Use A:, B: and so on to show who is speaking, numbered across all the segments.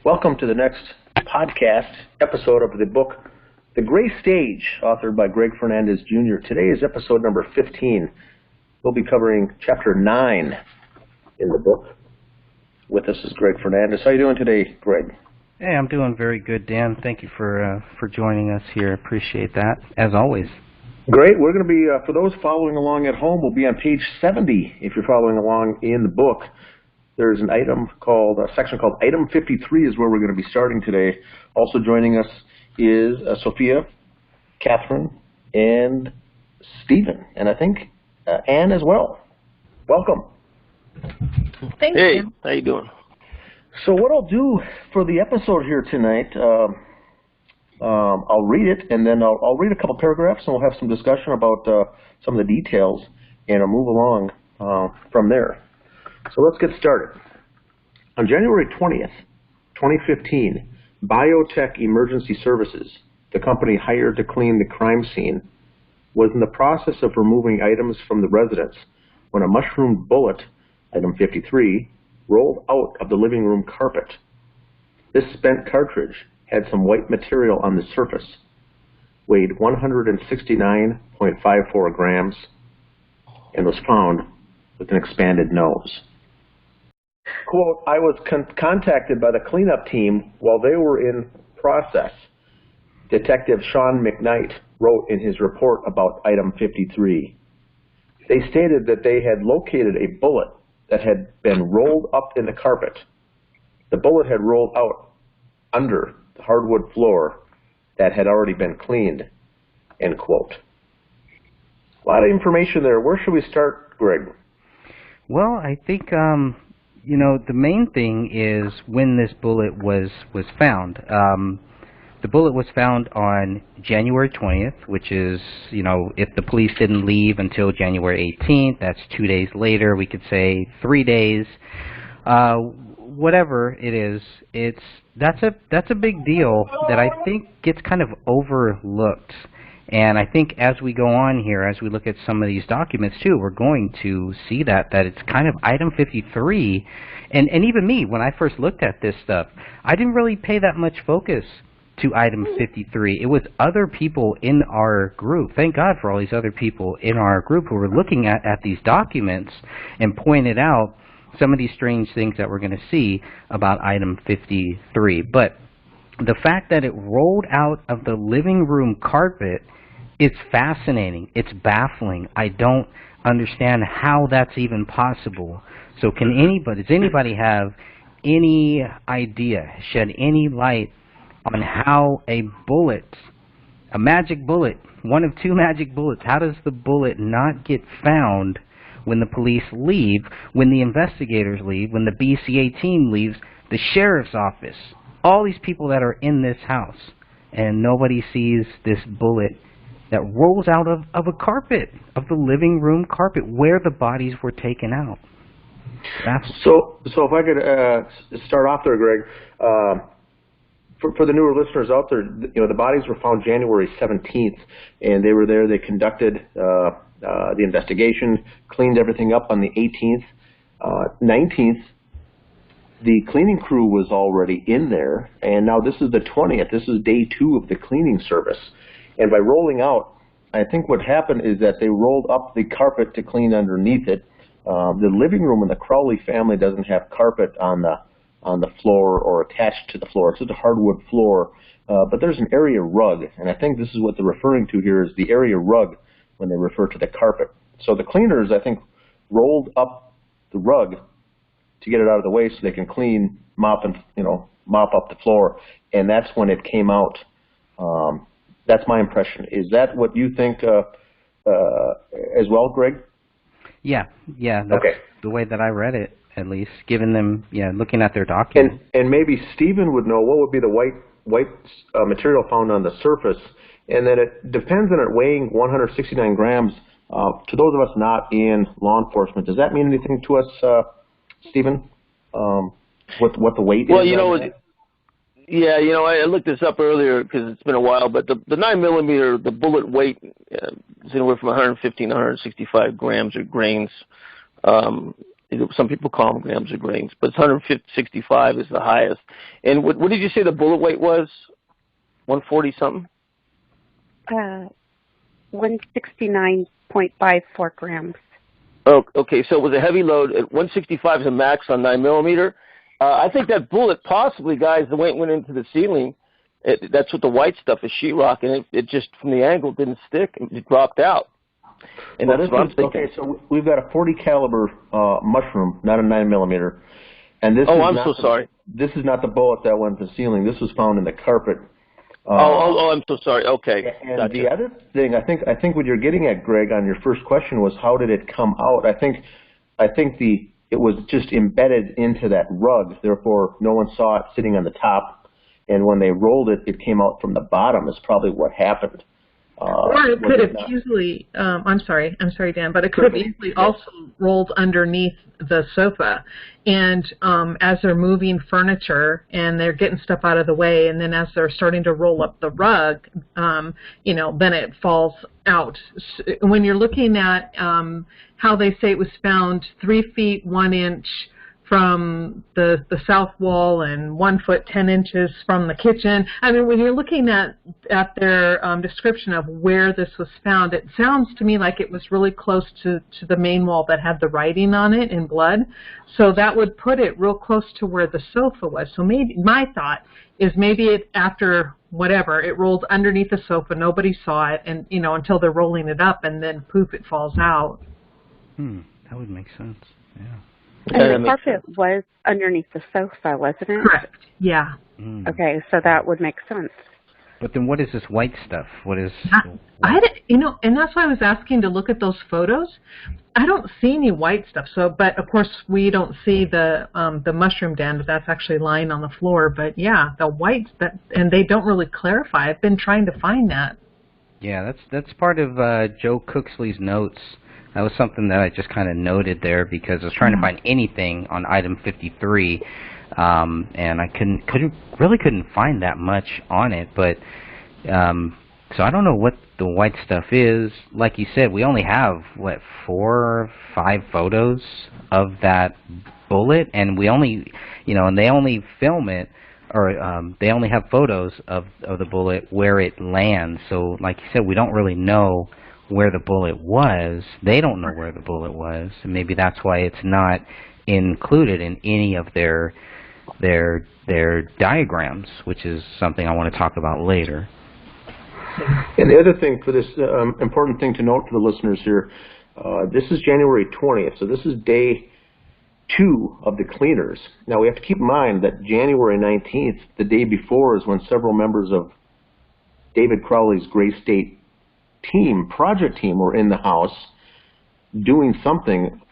A: Welcome to the next podcast episode of the book, The Gray Stage, authored by Greg Fernandez Jr. Today is episode number 15. We'll be covering chapter 9 in the book. With us is Greg Fernandez. How are you doing today, Greg?
B: Hey, I'm doing very good, Dan. Thank you for joining us here. Appreciate that, as always.
A: Great. We're going to be, for those following along at home, we'll be on page 70 if you're following along in the book. There's an item called, a section called Item 53 is where we're going to be starting today. Also joining us is Sophia, Catherine, and Stephen, and I think Anne as well. Welcome.
C: Thanks.
D: Hey, how you doing?
A: So what I'll do for the episode here tonight, I'll read it, and then I'll read a couple paragraphs, and we'll have some discussion about some of the details, and I'll move along from there. So let's get started. On January 20th, 2015, Biotech Emergency Services, the company hired to clean the crime scene, was in the process of removing items from the residence when a mushroom bullet, item 53, rolled out of the living room carpet. This spent cartridge had some white material on the surface, weighed 169.54 grams, and was found with an expanded nose. Quote, I was contacted by the cleanup team while they were in process. Detective Sean McKnight wrote in his report about item 53. They stated that they had located a bullet that had been rolled up in the carpet. The bullet had rolled out under the hardwood floor that had already been cleaned, end quote. A lot of information there. Where should we start, Greg?
B: Well, I think, the main thing is when this bullet was found. The bullet was found on January 20th, which is, if the police didn't leave until January 18th, that's 2 days later. We could say 3 days. Whatever it is, that's a big deal that I think gets kind of overlooked. And I think as we go on here, as we look at some of these documents too, we're going to see that it's kind of item 53. And even me, when I first looked at this stuff, I didn't really pay that much focus to item 53. It was other people in our group. Thank God for all these other people in our group who were looking at these documents and pointed out some of these strange things that we're going to see about item 53. But the fact that it rolled out of the living room carpet, it's fascinating. It's baffling. I don't understand how that's even possible. So does anybody have any idea, shed any light on how a magic bullet, one of two magic bullets, how does the bullet not get found when the police leave, when the investigators leave, when the BCA team leaves, the sheriff's office, all these people that are in this house, and nobody sees this bullet that rolls out of a carpet, of the living room carpet, where the bodies were taken out.
A: So if I could start off there, Greg, for the newer listeners out there, the bodies were found January 17th, and they were there. They conducted the investigation, cleaned everything up on the 18th. 19th, the cleaning crew was already in there, and now this is the 20th. This is day 2 of the cleaning service. And by rolling out, I think what happened is that they rolled up the carpet to clean underneath it. The living room in the Crowley family doesn't have carpet on the floor or attached to the floor. It's just a hardwood floor, but there's an area rug, and I think this is what they're referring to here is the area rug when they refer to the carpet. So the cleaners, I think, rolled up the rug to get it out of the way so they can mop up the floor, and that's when it came out. That's my impression. Is that what you think as well, Greg?
B: Yeah, that's
A: okay.
B: The way that I read it, at least, given them, looking at their documents.
A: And maybe Stephen would know what would be the white material found on the surface, and then it depends on it weighing 169 grams. To those of us not in law enforcement, does that mean anything to us, Stephen? What the weight is?
D: Well, I looked this up earlier because it's been a while, but the 9mm, the bullet weight is anywhere from 115 to 165 grams or grains. Some people call them grams or grains, but it's 165 is the highest. And what did you say the bullet weight was? 140 something?
C: 169.54 grams.
D: Oh, okay. So it was a heavy load. 165 is a max on 9mm. I think that bullet possibly, guys, the way it went into the ceiling, that's what the white stuff is, sheetrock, and it just, from the angle, didn't stick. It dropped out. And
A: well,
D: that's what I'm thinking.
A: Okay, so we've got a 40 caliber mushroom, not a 9mm. And this
D: I'm so sorry.
A: This is not the bullet that went to the ceiling. This was found in the carpet.
D: I'm so sorry. Okay.
A: And
D: gotcha.
A: the other thing, I think what you're getting at, Greg, on your first question was how did it come out? I think it was just embedded into that rug. Therefore, no one saw it sitting on the top. And when they rolled it, it came out from the bottom. Is probably what happened.
E: Or it could have easily, I'm sorry, Dan, but it could have easily also rolled underneath the sofa. And as they're moving furniture and they're getting stuff out of the way, and then as they're starting to roll up the rug, then it falls out. When you're looking at how they say it was found 3 feet 1 inch from the south wall and 1 foot 10 inches from the kitchen. I mean, when you're looking at their description of where this was found, it sounds to me like it was really close to the main wall that had the writing on it in blood. So that would put it real close to where the sofa was. So maybe my thought is maybe it after whatever, it rolled underneath the sofa, nobody saw it, and until they're rolling it up, and then poof, it falls out.
B: That would make sense. Yeah.
C: And the carpet was underneath the sofa, wasn't it?
E: Correct. Yeah.
C: Okay, so that would make sense.
B: But then what is this white stuff? What is...
E: and that's why I was asking to look at those photos. I don't see any white stuff. So, but of course we don't see the mushroom den that's actually lying on the floor. But yeah, the white, and they don't really clarify. I've been trying to find that.
B: Yeah, that's part of Joe Cooksley's notes. That was something that I just kind of noted there because I was trying to find anything on item 53, and I couldn't find that much on it. But so I don't know what the white stuff is. Like you said, we only have 4 or 5 photos of that bullet, and we only, and they only film it, or they only have photos of the bullet where it lands. So, like you said, we don't really know where the bullet was. They don't know where the bullet was, and maybe that's why it's not included in any of their diagrams, which is something I want to talk about later.
A: And the other thing for this important thing to note for the listeners here, this is January 20th, so this is day 2 of the cleaners. Now we have to keep in mind that January 19th, the day before, is when several members of David Crowley's Gray State project team were in the house doing something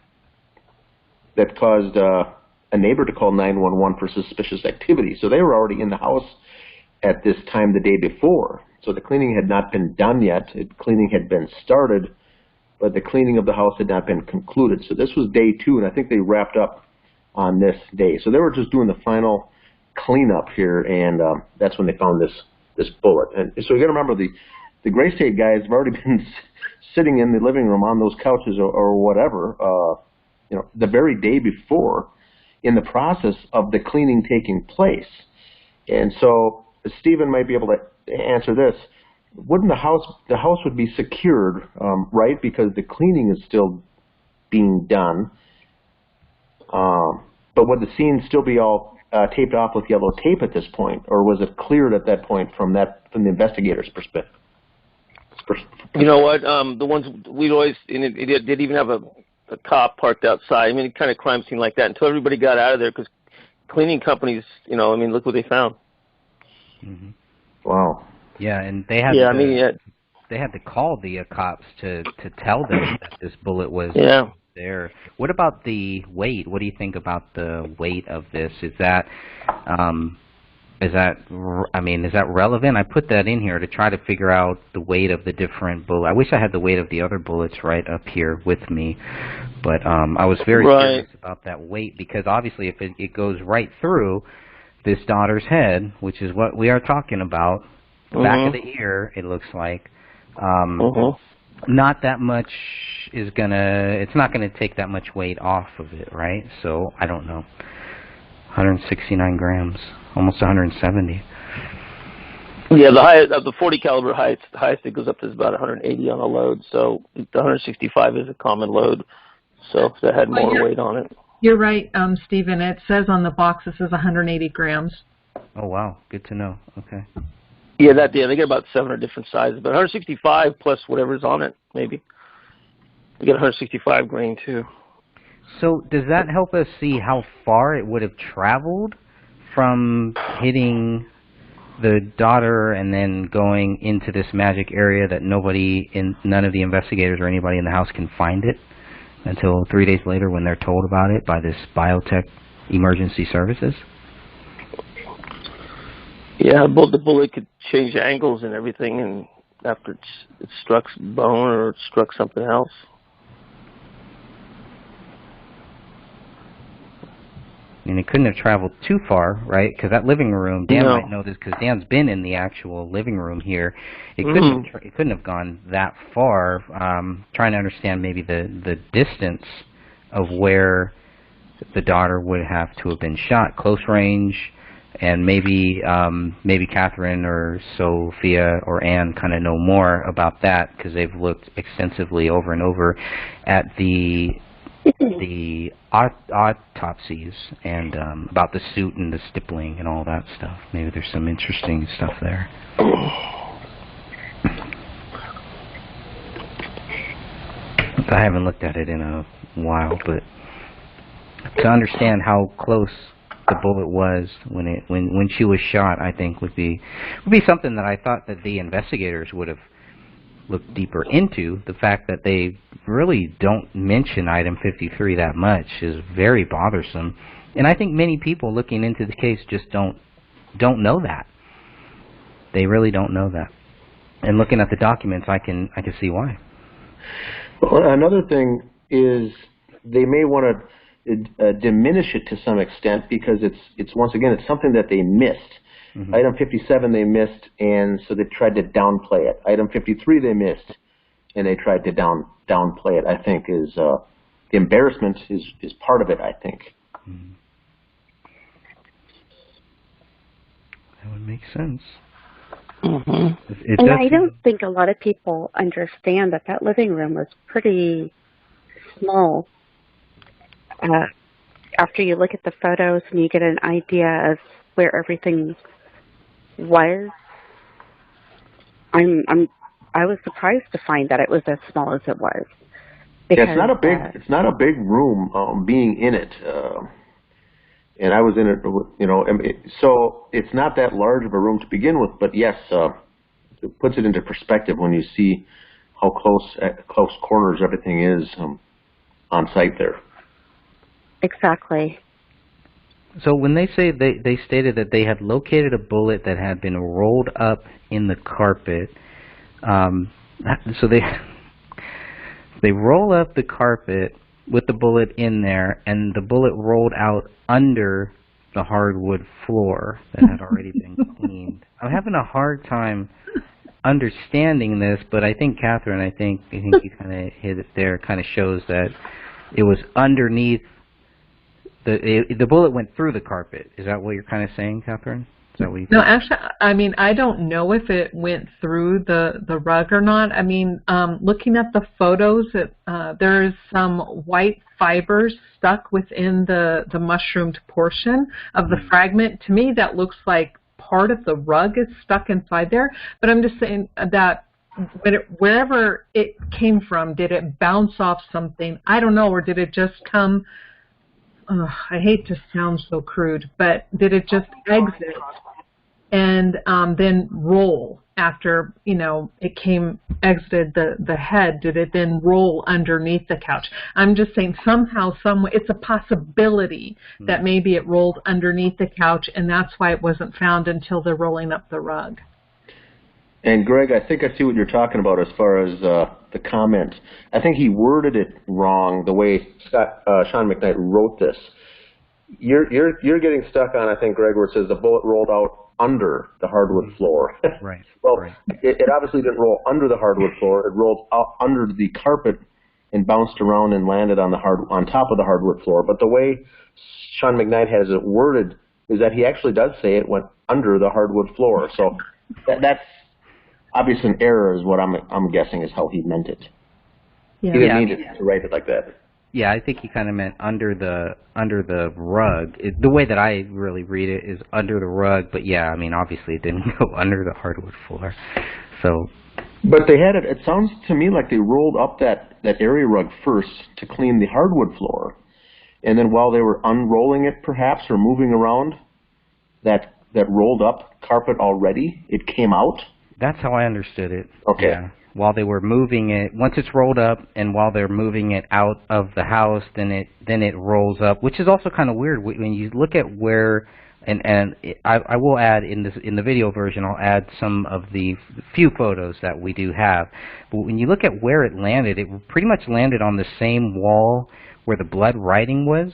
A: that caused a neighbor to call 911 for suspicious activity. So they were already in the house at this time the day before. So the cleaning had not been done yet. Cleaning had been started, but the cleaning of the house had not been concluded. So this was day 2, and I think they wrapped up on this day. So they were just doing the final cleanup here, and that's when they found this bullet. And so you got to remember the Gray State guys have already been sitting in the living room on those couches or whatever, the very day before, in the process of the cleaning taking place. And so Stephen might be able to answer this. Wouldn't the house would be secured, right? Because the cleaning is still being done. But would the scene still be all taped off with yellow tape at this point, or was it cleared at that point from the investigator's perspective?
D: You know what? The ones we'd always, and it did even have a cop parked outside. I mean, any kind of crime scene like that until everybody got out of there, because cleaning companies, look what they found.
B: Mm-hmm.
A: Wow.
B: Yeah, and they had they had to call the cops to tell them that this bullet was there. What about the weight? What do you think about the weight of this? Is that relevant? I put that in here to try to figure out the weight of the different bullets. I wish I had the weight of the other bullets right up here with me, but I was very curious about that weight, because obviously if it goes right through this daughter's head, which is what we are talking about, the back of the ear, it looks like, not that much is it's not gonna take that much weight off of it, right? So I don't know. 169 grams, almost 170.
D: Yeah, the highest of the 40 caliber highest it goes up to is about 180 on a load. So the 165 is a common load. So that had more weight on it.
E: You're right, Stephen. It says on the box it says 180 grams.
B: Oh wow, good to know. Okay.
D: Yeah, they get about 7 different sizes, but 165 plus whatever's on it, maybe. We get 165 grain too.
B: So does that help us see how far it would have traveled from hitting the daughter and then going into this magic area that none of the investigators or anybody in the house can find it until 3 days later when they're told about it by this biotech emergency services?
D: Yeah, the bullet could change angles and everything, and after it struck bone or it struck something else.
B: And it couldn't have traveled too far, right? Because that living room, Dan might know this because Dan's been in the actual living room here. It couldn't have gone that far. Trying to understand maybe the distance of where the daughter would have to have been shot, close range, and maybe Catherine or Sophia or Anne kind of know more about that because they've looked extensively over and over at the autopsies and about the suit and the stippling and all that stuff. Maybe there's some interesting stuff there. I haven't looked at it in a while, but to understand how close the bullet was when she was shot, I think would be something that I thought that the investigators would have looked deeper into. The fact that they really don't mention item 53 that much is very bothersome, and I think many people looking into the case just don't know that. They really don't know that. And looking at the documents, I can see why.
A: Well, another thing is they may want to diminish it to some extent because it's once again it's something that they missed. Mm-hmm. Item 57 they missed, and so they tried to downplay it. Item 53 they missed, and they tried to downplay it. I think is the embarrassment is part of it. I think.
B: Mm-hmm. That would make sense.
C: Mm-hmm. And I don't think a lot of people understand that living room was pretty small. After you look at the photos and you get an idea of where everything was, I was surprised to find that it was as small as it was. Because,
A: yeah, it's not a big room. Being in it, and I was in it, so it's not that large of a room to begin with. But yes, it puts it into perspective when you see how close quarters everything is on site there.
C: Exactly.
B: So when they say they stated that they had located a bullet that had been rolled up in the carpet, so they roll up the carpet with the bullet in there, and the bullet rolled out under the hardwood floor that had already been cleaned. I'm having a hard time understanding this, but I think Catherine, I think you kind of hit it there. Kind of shows that it was underneath. The bullet went through the carpet. Is that what you're kind of saying, Catherine? Is that what you think?
E: No, actually, I mean, I don't know if it went through the rug or not. I mean, looking at the photos, there's some white fibers stuck within the mushroomed portion of the fragment. To me, that looks like part of the rug is stuck inside there. But I'm just saying that wherever it came from, did it bounce off something? I don't know, or did it just come... I hate to sound so crude, but did it just exit and then roll after, it exited the head? Did it then roll underneath the couch? I'm just saying somehow, some way, it's a possibility that maybe it rolled underneath the couch, and that's why it wasn't found until they're rolling up the rug.
A: And Greg, I think I see what you're talking about as far as the comment. I think he worded it wrong the way Sean McKnight wrote this. You're getting stuck on, I think, Greg, where it says the bullet rolled out under the hardwood floor.
B: Right.
A: Well,
B: right.
A: It obviously didn't roll under the hardwood floor. It rolled out under the carpet and bounced around and landed on top of the hardwood floor. But the way Sean McKnight has it worded is that he actually does say it went under the hardwood floor. So that's obviously an error, is what I'm guessing is how he meant it.
E: Yeah.
A: He didn't mean to write it like that.
B: Yeah, I think he kind of meant under the rug. The way that I really read it is under the rug, but yeah, I mean, obviously it didn't go under the hardwood floor. So.
A: But they had it. It sounds to me like they rolled up that area rug first to clean the hardwood floor, and then while they were unrolling it, perhaps, or moving around that rolled up carpet already, it came out.
B: That's how I understood it.
A: Okay.
B: Yeah. While they were moving it, once it's rolled up, and while they're moving it out of the house, then it rolls up, which is also kind of weird when you look at where. And I will add in the video version, I'll add some of the few photos that we do have. But when you look at where it landed, it pretty much landed on the same wall where the blood writing was.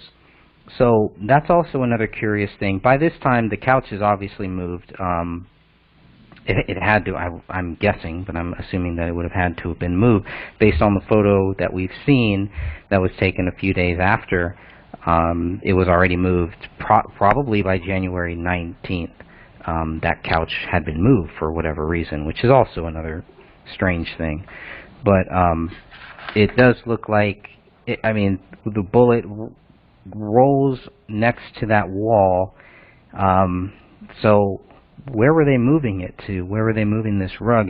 B: So that's also another curious thing. By this time, the couch is obviously moved. It had to, I'm guessing, but I'm assuming that it would have had to have been moved based on the photo that we've seen that was taken a few days after. It was already moved probably by January 19th. That couch had been moved for whatever reason, which is also another strange thing. But it does look like, the bullet rolls next to that wall. So where were they moving it to? Where were they moving this rug?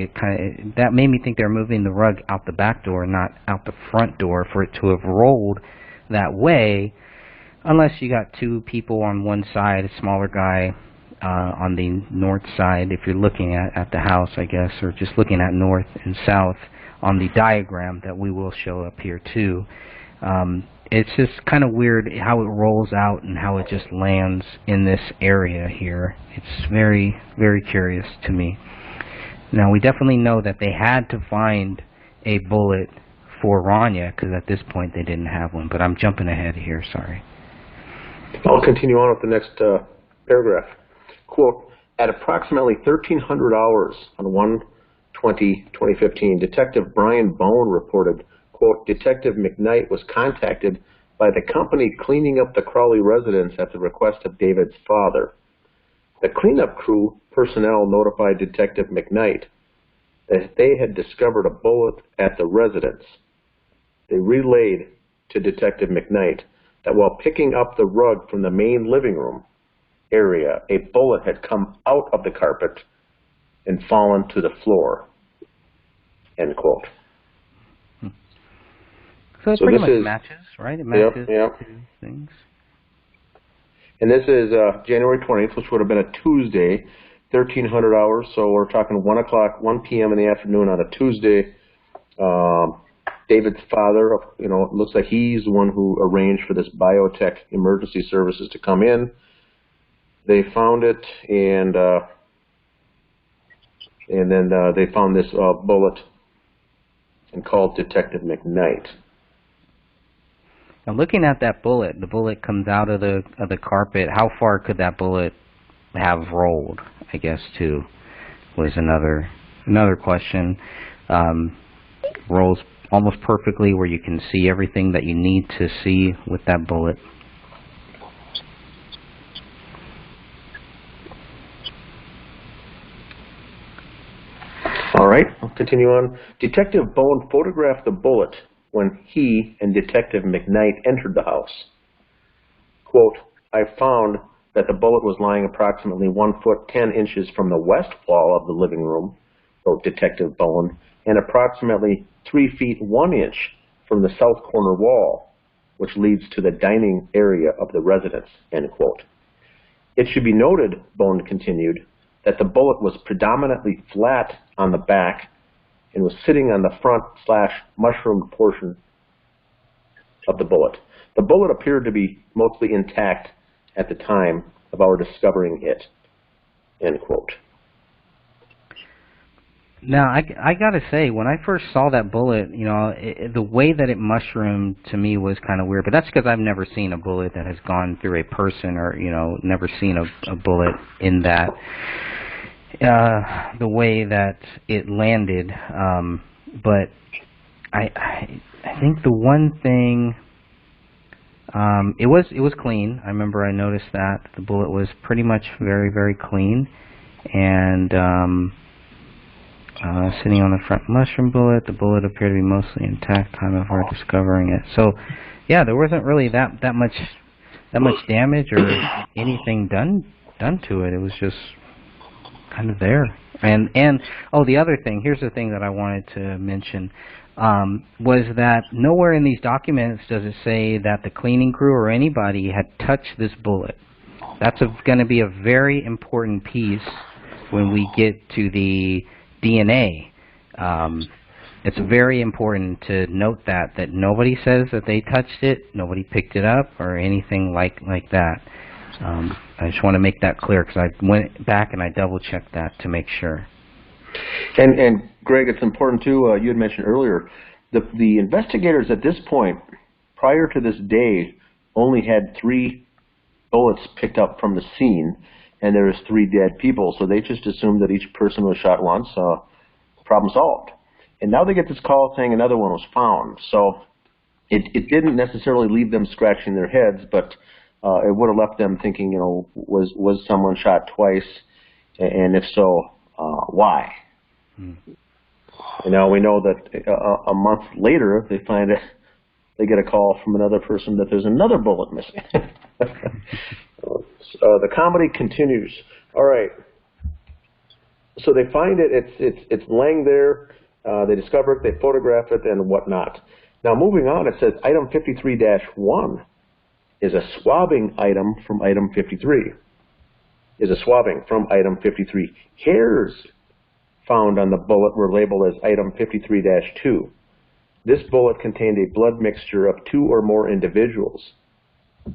B: That made me think they were moving the rug out the back door, not out the front door, for it to have rolled that way. Unless you got two people on one side, a smaller guy on the north side, if you're looking at the house, I guess, or just looking at north and south on the diagram that we will show up here too. It's just kind of weird how it rolls out and how it just lands in this area here. It's very, very curious to me. Now, we definitely know that they had to find a bullet for Rania, because at this point they didn't have one, but I'm jumping ahead here, sorry.
A: I'll continue on with the next paragraph. Quote, at approximately 1300 hours on 1/20/2015, Detective Brian Bone reported, quote, Detective McKnight was contacted by the company cleaning up the Crowley residence at the request of David's father. The cleanup crew personnel notified Detective McKnight that they had discovered a bullet at the residence. They relayed to Detective McKnight that while picking up the rug from the main living room area, a bullet had come out of the carpet and fallen to the floor, end quote.
B: So it pretty much matches, right? It matches
A: yep.
B: two things.
A: And this is January 20th, which would have been a Tuesday, 1300 hours, so we're talking 1 p.m. in the afternoon on a Tuesday. David's father, it looks like he's the one who arranged for this biotech emergency services to come in. They found it, and then they found this bullet and called Detective McKnight.
B: Now, looking at that bullet, the bullet comes out of the carpet. How far could that bullet have rolled? I guess too was another question. Rolls almost perfectly where you can see everything that you need to see with that bullet.
A: All right, I'll continue on. Detective Bone photographed the bullet when he and Detective McKnight entered the house. Quote, I found that the bullet was lying approximately 1 foot 10 inches from the west wall of the living room, wrote Detective Bone, and approximately 3 feet 1 inch from the south corner wall, which leads to the dining area of the residence, end quote. It should be noted, Bone continued, that the bullet was predominantly flat on the back and was sitting on the front/mushroomed portion of the bullet. The bullet appeared to be mostly intact at the time of our discovering it, end quote.
B: Now, I gotta say, when I first saw that bullet, you know, the way that it mushroomed to me was kind of weird. But that's because I've never seen a bullet that has gone through a person, or, you know, never seen a bullet in that, the way that it landed. But I think the one thing, it was clean. I remember I noticed that the bullet was pretty much very, very clean, and sitting on the front mushroom bullet, the bullet appeared to be mostly intact time of our discovering it. So, yeah, there wasn't really that much damage or anything done to it. It was just kind of there. And oh, the other thing, here's the thing that I wanted to mention, was that nowhere in these documents does it say that the cleaning crew or anybody had touched this bullet. That's going to be a very important piece when we get to the DNA. It's very important to note that nobody says that they touched it, nobody picked it up, or anything like that. I just want to make that clear because I went back and I double-checked that to make sure.
A: And Greg, it's important too. You had mentioned earlier the investigators at this point, prior to this day, only had 3 bullets picked up from the scene, and there was 3 dead people. So they just assumed that each person was shot once. Problem solved. And now they get this call saying another one was found. So it didn't necessarily leave them scratching their heads, but it would have left them thinking, you know, was someone shot twice, and if so, why? And now we know that a month later they find it. They get a call from another person that there's another bullet missing. The comedy continues. All right. So they find it. It's laying there. They discover it. They photograph it and whatnot. Now moving on, it says item 53-1 is a swabbing item from item 53. Is a swabbing from item 53. Hairs found on the bullet were labeled as item 53-2. This bullet contained a blood mixture of 2 or more individuals,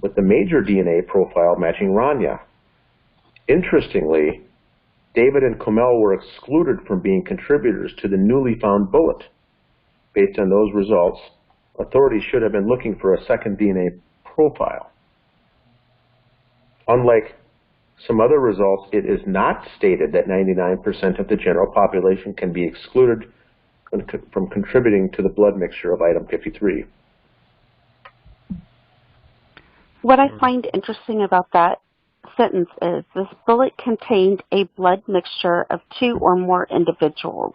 A: with the major DNA profile matching Rania. Interestingly, David and Comel were excluded from being contributors to the newly found bullet. Based on those results, authorities should have been looking for a second DNA profile. Unlike some other results, it is not stated that 99% of the general population can be excluded from contributing to the blood mixture of item 53.
C: What I find interesting about that sentence is this bullet contained a blood mixture of 2 or more individuals.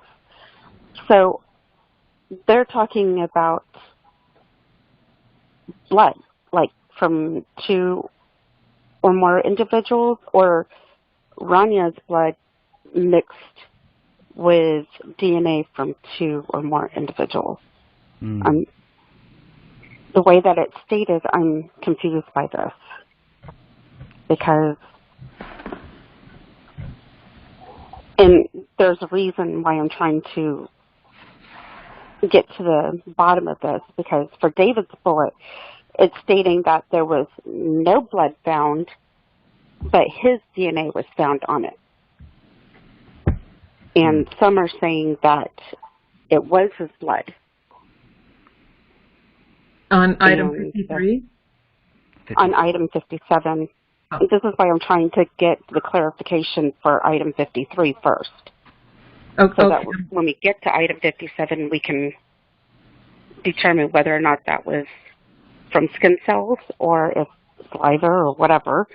C: So they're talking about blood, like from 2 or more individuals, or Rania's blood mixed with DNA from 2 or more individuals. The way that it's stated, I'm confused by this, because, and there's a reason why I'm trying to get to the bottom of this, because for David's bullet, it's stating that there was no blood found, but his DNA was found on it. And some are saying that it was his blood.
E: On item 53?
C: On item 57. Oh. This is why I'm trying to get the clarification for item 53 first.
E: Okay.
C: So that when we get to item 57, we can determine whether or not that was from skin cells, or if saliva or whatever,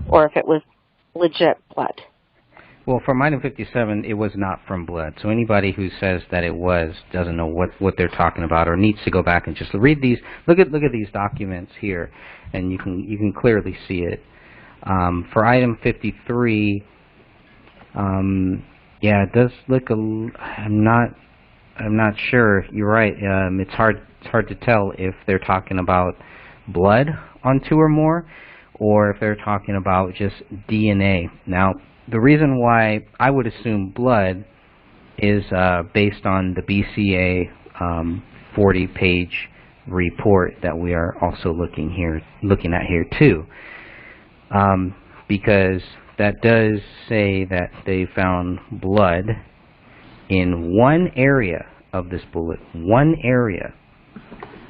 C: or if it was legit blood.
B: Well, from item 57, it was not from blood. So anybody who says that it was doesn't know what they're talking about, or needs to go back and just read these. Look at these documents here, and you can clearly see it. For item 53, yeah, it does look I'm not sure. You're right. It's hard to tell if they're talking about blood on 2 or more, or if they're talking about just DNA. Now, the reason why I would assume blood is based on the BCA 40-page report that we are also looking at here too, because that does say that they found blood in one area of this bullet, one area.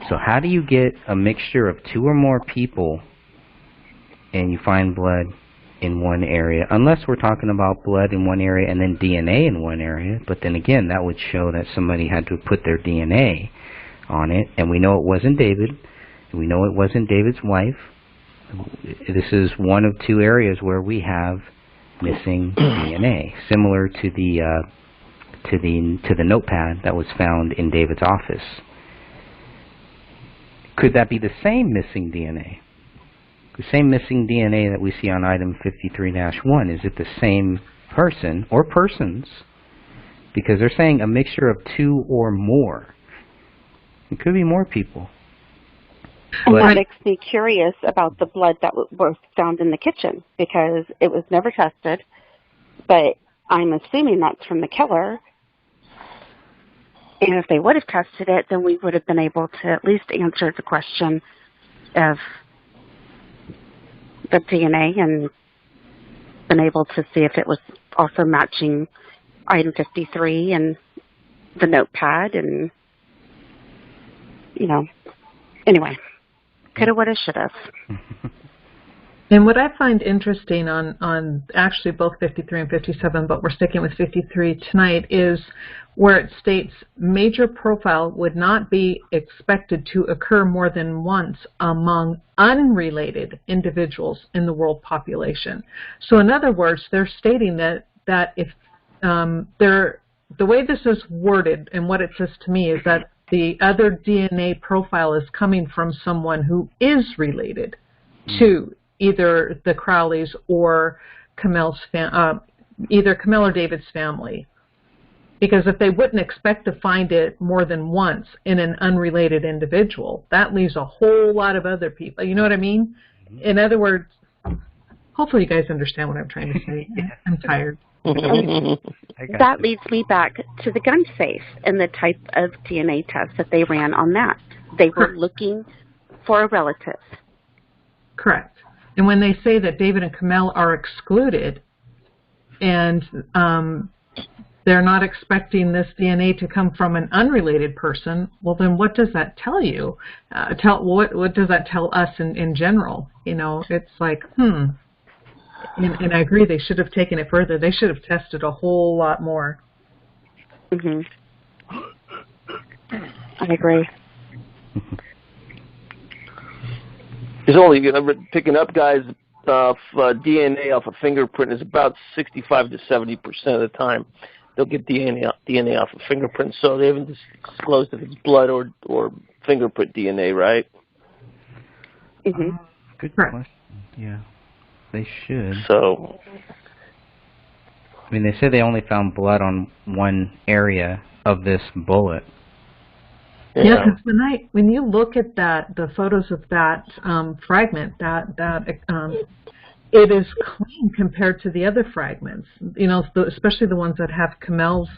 B: So how do you get a mixture of 2 or more people and you find blood in one area? Unless we're talking about blood in one area and then DNA in one area, but then again, that would show that somebody had to put their DNA on it, and we know it wasn't David, and we know it wasn't David's wife. This is one of 2 areas where we have missing DNA, similar to the notepad that was found in David's office. Could that be the same missing DNA? The same missing DNA that we see on item 53-1, is it the same person or persons? Because they're saying a mixture of 2 or more. It could be more people.
C: And that makes me curious about the blood that was found in the kitchen, because it was never tested, but I'm assuming that's from the killer. And if they would have tested it, then we would have been able to at least answer the question of the DNA and been able to see if it was also matching item 53 and the notepad, and, anyway, coulda, woulda, shoulda.
E: And what I find interesting on actually both 53 and 57, but we're sticking with 53 tonight, is where it states major profile would not be expected to occur more than once among unrelated individuals in the world population. So in other words, they're stating that if the way this is worded and what it says to me is that the other DNA profile is coming from someone who is related to either the Crowleys or either Camille or David's family. Because if they wouldn't expect to find it more than once in an unrelated individual, that leaves a whole lot of other people. You know what I mean? In other words, hopefully you guys understand what I'm trying to say. I'm tired.
C: That leads me back to the gun safe and the type of DNA test that they ran on that. They were looking for a relative.
E: Correct. And when they say that David and Camille are excluded and they're not expecting this DNA to come from an unrelated person, well, then what does that tell you? What does that tell us in general? It's like, And I agree, they should have taken it further. They should have tested a whole lot more.
C: Mm-hmm. I agree.
D: There's only picking up guys off DNA off a fingerprint is about 65 to 70% of the time. They'll get DNA off a fingerprint, so they haven't disclosed if it's blood or fingerprint DNA, right?
C: Mm-hmm.
B: Good question. Yeah, they should.
D: So,
B: I mean, they said they only found blood on one area of this bullet.
E: Yeah, because when you look at the photos of that fragment, it is clean compared to the other fragments. Especially the ones that have Camille's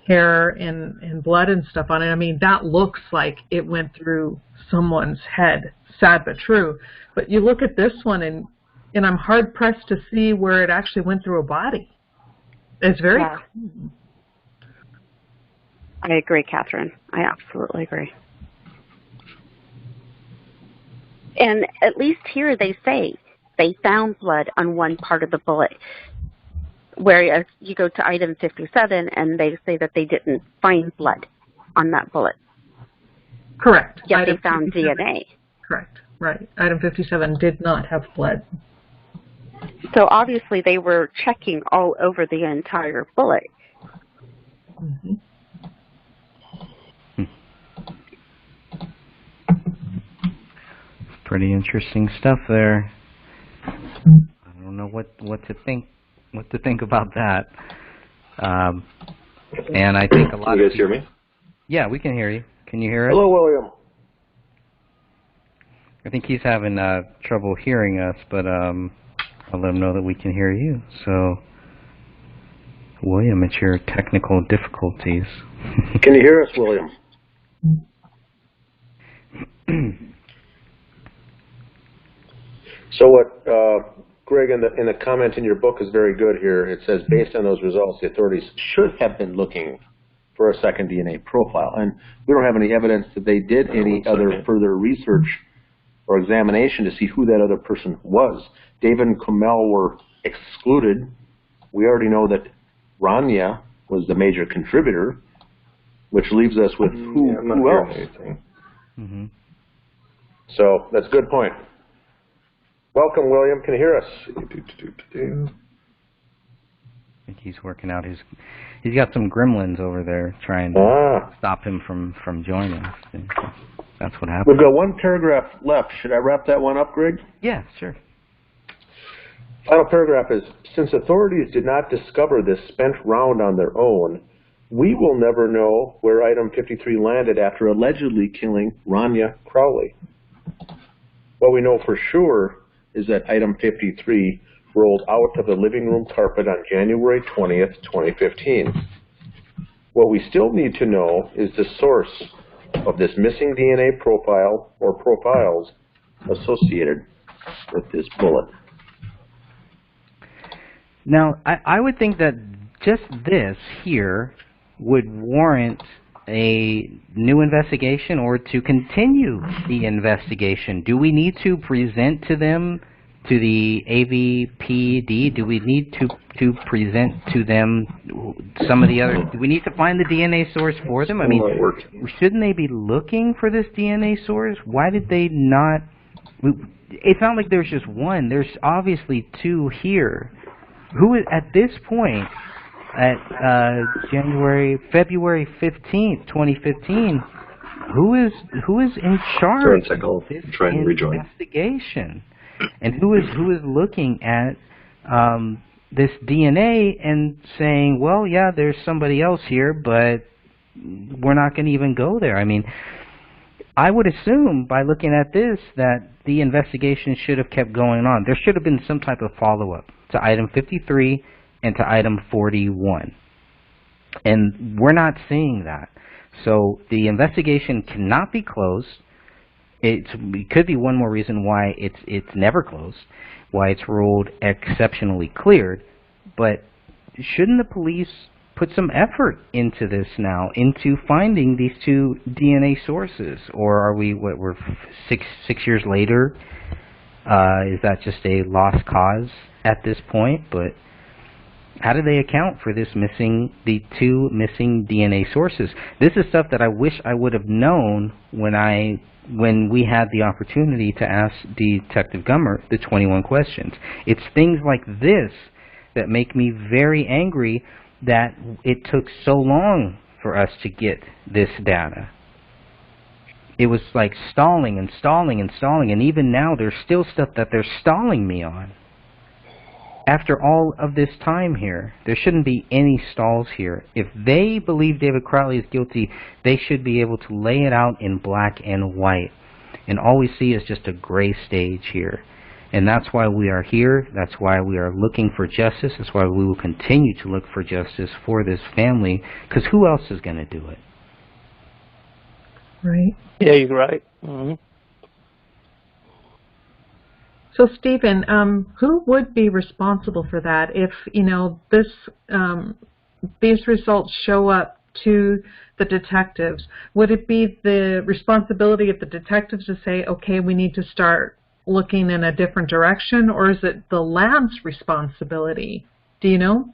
E: hair and blood and stuff on it. I mean, that looks like it went through someone's head. Sad but true. But you look at this one, and I'm hard pressed to see where it actually went through a body. It's very clean.
C: I agree, Catherine. I absolutely agree. And at least here they say they found blood on one part of the bullet, whereas you go to item 57 and they say that they didn't find blood on that bullet.
E: Correct.
C: Yet they found DNA.
E: Correct. Right. Item 57 did not have blood.
C: So obviously they were checking all over the entire bullet.
E: Mm-hmm.
B: Pretty interesting stuff there. I don't know what to think about that. And I think a lot of people...
A: Can you guys hear me?
B: Yeah, we can hear you. Can you hear us?
A: Hello, William.
B: I think he's having trouble hearing us, but I'll let him know that we can hear you. So, William, it's your technical difficulties.
A: Can you hear us, William? So what Greg in the comment in your book is very good here. It says, based on those results, the authorities should have been looking for a second DNA profile. And we don't have any evidence that they did any other further research or examination to see who that other person was. David and Kamel were excluded. We already know that Rania was the major contributor, which leaves us with who else? Mm-hmm. So that's a good point. Welcome, William. Can you hear us?
B: I think he's working out he's got some gremlins over there trying to stop him from joining us. That's what happened.
A: We've got one paragraph left. Should I wrap that one up, Greg?
B: Yeah, sure.
A: Final paragraph is, since authorities did not discover this spent round on their own, we will never know where item 53 landed after allegedly killing Rania Crowley. What we know for sure is that item 53 rolled out of the living room carpet on January 20th, 2015. What we still need to know is the source of this missing DNA profile or profiles associated with this bullet.
B: Now, I would think that just this here would warrant a new investigation or to continue the investigation. Do we need to present to them, to the AVPD, do we need to present to them some of the other, do we need to find the DNA source for them? I mean, shouldn't they be looking for this DNA source? Why did they not? It's not like there's just one. There's obviously two here. Who is, at this point, at February 15th, 2015, who is in charge of this investigation? And who is looking at this DNA and saying, well, yeah, there's somebody else here, but we're not going to even go there. I mean, I would assume by looking at this that the investigation should have kept going on. There should have been some type of follow-up to item 53 and to item 41. And we're not seeing that. So the investigation cannot be closed. It could be one more reason why it's never closed, why it's ruled exceptionally cleared. But shouldn't the police put some effort into this now, into finding these two DNA sources? Or are we, we're six years later? Is that just a lost cause at this point? But how do they account for the two missing DNA sources? This is stuff that I wish I would have known when we had the opportunity to ask Detective Gummer the 21 questions. It's things like this that make me very angry that it took so long for us to get this data. It was like stalling and stalling and stalling, and even now there's still stuff that they're stalling me on. After all of this time here, there shouldn't be any stalls here. If they believe David Crowley is guilty, they should be able to lay it out in black and white. And all we see is just a gray stage here. And that's why we are here. That's why we are looking for justice. That's why we will continue to look for justice for this family. Because who else is going to do it?
E: Right.
D: Yeah, you're right. Mm-hmm.
E: So, Stephen, who would be responsible for that if, these results show up to the detectives? Would it be the responsibility of the detectives to say, okay, we need to start looking in a different direction, or is it the lab's responsibility? Do you know?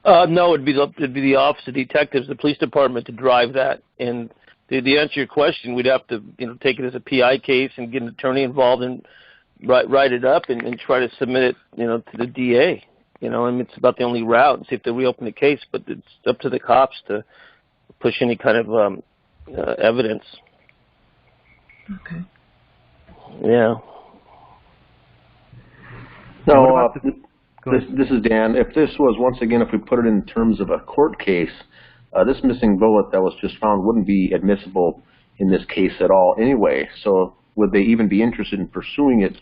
D: No, it'd be the Office of Detectives, the police department, to drive that. And to answer your question, we'd have to take it as a PI case and get an attorney involved and write it up and try to submit it to the DA. It's about the only route, and see if they reopen the case. But it's up to the cops to push any kind of evidence.
E: Okay.
D: Yeah.
A: No, this is Dan. If this was, once again, if we put it in terms of a court case, this missing bullet that was just found wouldn't be admissible in this case at all anyway. So would they even be interested in pursuing it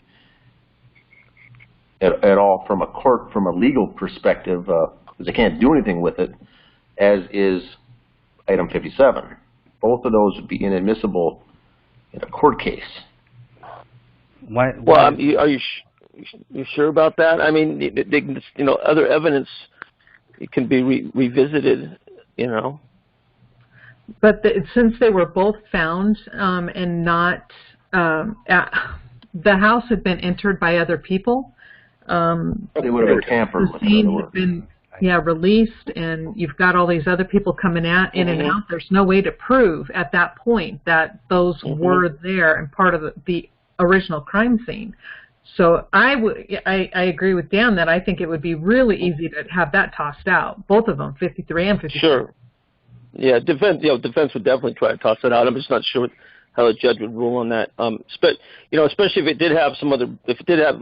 A: at all from a legal perspective? Because they can't do anything with it, as is item 57. Both of those would be inadmissible in a court case.
B: Why?
D: Well, are you sure about that? I mean, other evidence, it can be revisited. you know.
E: But since they were both found and not, the house had been entered by other people.
A: They would have been tampered with.
E: The scene had been, released, and you've got all these other people coming in and out. There's no way to prove at that point that those were there and part of the original crime scene. So I agree with Dan that I think it would be really easy to have that tossed out, both of them, 53 and 54.
D: Sure. Yeah, defense would definitely try to toss it out. I'm just not sure how the judge would rule on that. Especially if it did have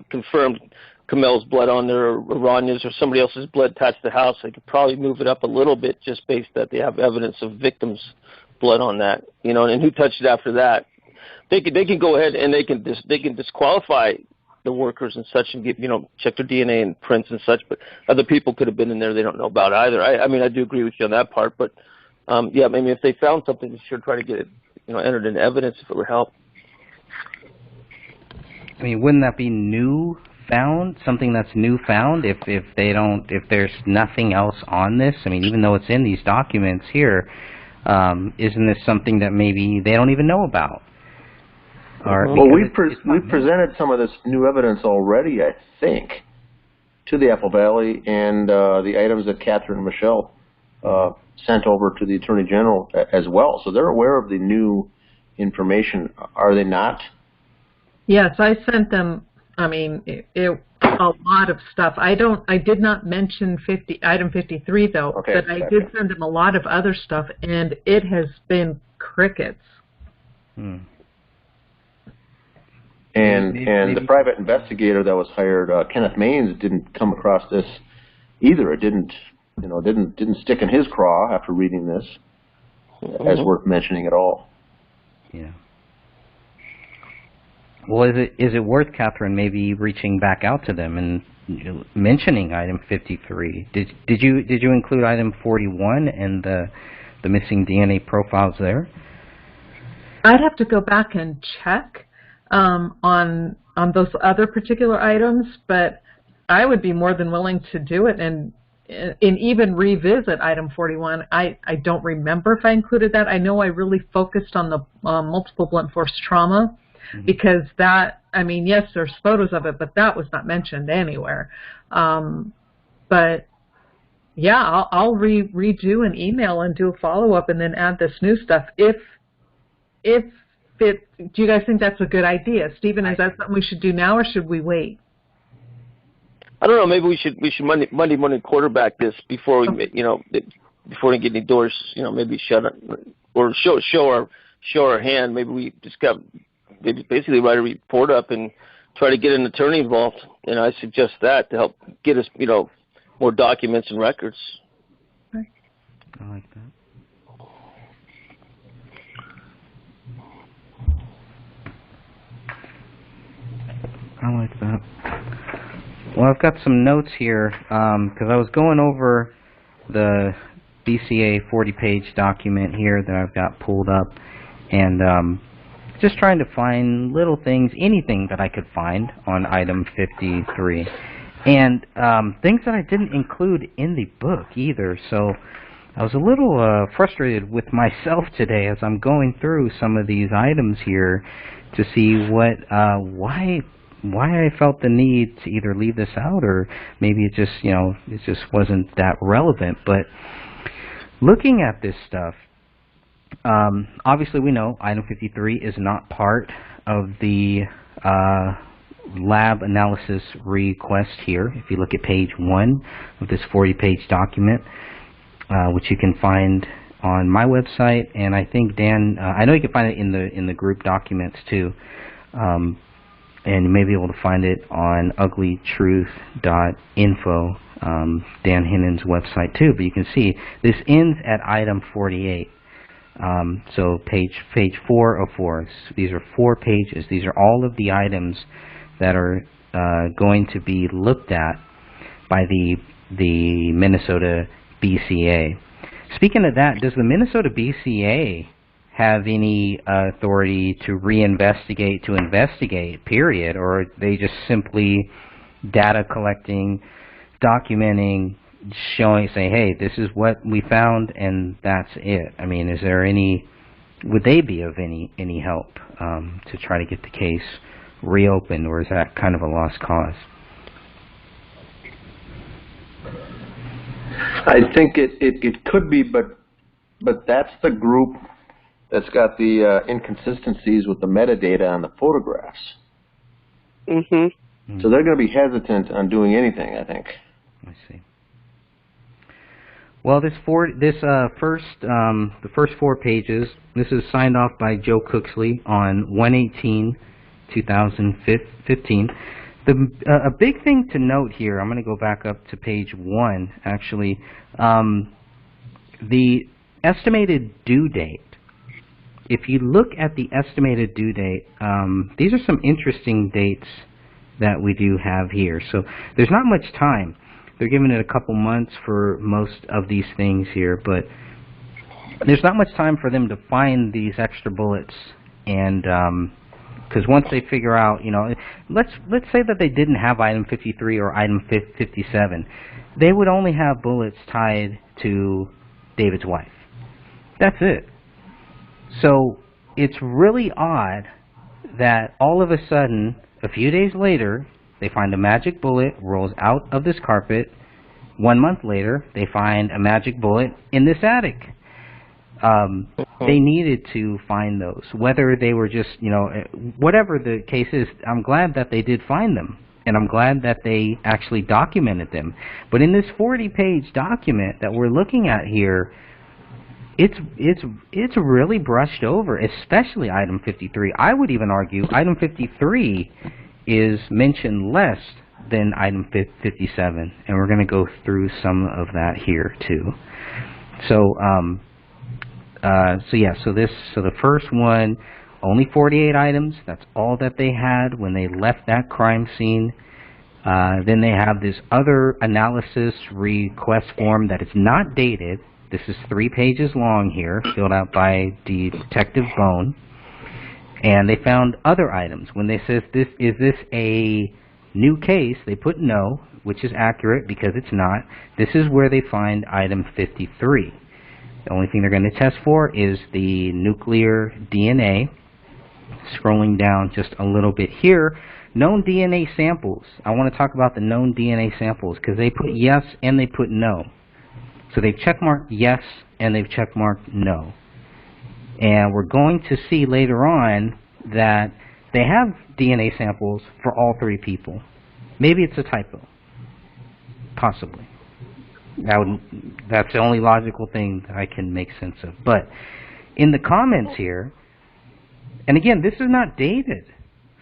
D: confirmed Kamel's blood on there, or Ranya's, or somebody else's blood attached to the house, they could probably move it up a little bit just based that they have evidence of victims' blood on that. And who touched it after that? They can go ahead and they can disqualify the workers and such and get check their DNA and prints and such. But other people could have been in there they don't know about either. I do agree with you on that part, but. Maybe if they found something, they should try to get it, entered into evidence if it would help.
B: I mean, wouldn't that be new found? Something that's new found if there's nothing else on this? I mean, even though it's in these documents here, isn't this something that maybe they don't even know about?
A: Well, we've presented some of this new evidence already, I think, to the Apple Valley and the items that Catherine and Michelle sent over to the Attorney General as well. So they're aware of the new information, are they not?
E: Yes, I sent them, a lot of stuff. I did not mention item 53, though, but I did send them a lot of other stuff, and it has been crickets.
B: Hmm.
A: And the private investigator that was hired, Kenneth Maines, didn't come across this either. It didn't stick in his craw after reading this as worth mentioning at all.
B: Yeah. Well, is it worth, Catherine, maybe reaching back out to them and mentioning item 53? Did you include item 41 and the missing DNA profiles there?
E: I'd have to go back and check on those other particular items, but I would be more than willing to do it and even revisit item 41. I don't remember if I included that. I know I really focused on the multiple blunt force trauma because that, yes, there's photos of it, but that was not mentioned anywhere. But yeah, I'll redo an email and do a follow-up and then add this new stuff. Do you guys think that's a good idea? Stephen, is that something we should do now or should we wait?
D: I don't know. Maybe we should Monday morning quarterback this before we before we get any doors maybe shut up or show our hand. Maybe we just basically write a report up and try to get an attorney involved. And I suggest that to help get us more documents and records.
B: Okay. I like that. I like that. Well, I've got some notes here because I was going over the BCA 40-page document here that I've got pulled up and just trying to find little things, anything that I could find on item 53. And things that I didn't include in the book either. So I was a little frustrated with myself today as I'm going through some of these items here to see why I felt the need to either leave this out or maybe it just wasn't that relevant. But looking at this stuff, obviously we know item 53 is not part of the lab analysis request here. If you look at page 1 of this 40-page document, which you can find on my website, and I think Dan, I know you can find it in the group documents too. And you may be able to find it on uglytruth.info, Dan Hinnan's website too. But you can see this ends at item 48. So page 4 of 4. These are 4 pages. These are all of the items that are going to be looked at by the Minnesota BCA. Speaking of that, does the Minnesota BCA have any authority to investigate, period, or are they just simply data collecting, documenting, saying, hey, this is what we found and that's it? I mean, is there would they be of any help to try to get the case reopened, or is that kind of a lost cause?
A: I think it could be, but that's the group that's got the inconsistencies with the metadata on the photographs.
C: Mm-hmm.
A: So they're going to be hesitant on doing anything, I think.
B: I see. Well, the first 4 pages, this is signed off by Joe Cooksley on 1/18/2015. A big thing to note here, I'm going to go back up to page 1, actually. The estimated due date. If you look at the estimated due date, these are some interesting dates that we do have here. So there's not much time. They're giving it a couple months for most of these things here, but there's not much time for them to find these extra bullets. And because once they figure out, let's say that they didn't have item 53 or item 57, they would only have bullets tied to David's wife. That's it. So it's really odd that all of a sudden, a few days later, they find a magic bullet rolls out of this carpet. 1 month later, they find a magic bullet in this attic. They needed to find those. Whether they were just, whatever the case is, I'm glad that they did find them. And I'm glad that they actually documented them. But in this 40-page document that we're looking at here, it's really brushed over, especially item 53. I would even argue item 53 is mentioned less than item 57, and we're going to go through some of that here too. So the first one, only 48 items. That's all that they had when they left that crime scene. Then they have this other analysis request form that is not dated. This is 3 pages long here, filled out by Detective Bone. And they found other items. When they says, is this a new case, they put no, which is accurate because it's not. This is where they find item 53. The only thing they're going to test for is the nuclear DNA. Scrolling down just a little bit here, known DNA samples. I want to talk about the known DNA samples because they put yes and they put no. So they've checkmarked yes and they've checkmarked no. And we're going to see later on that they have DNA samples for all 3 people. Maybe it's a typo. Possibly. That's the only logical thing that I can make sense of. But in the comments here, and again, this is not dated.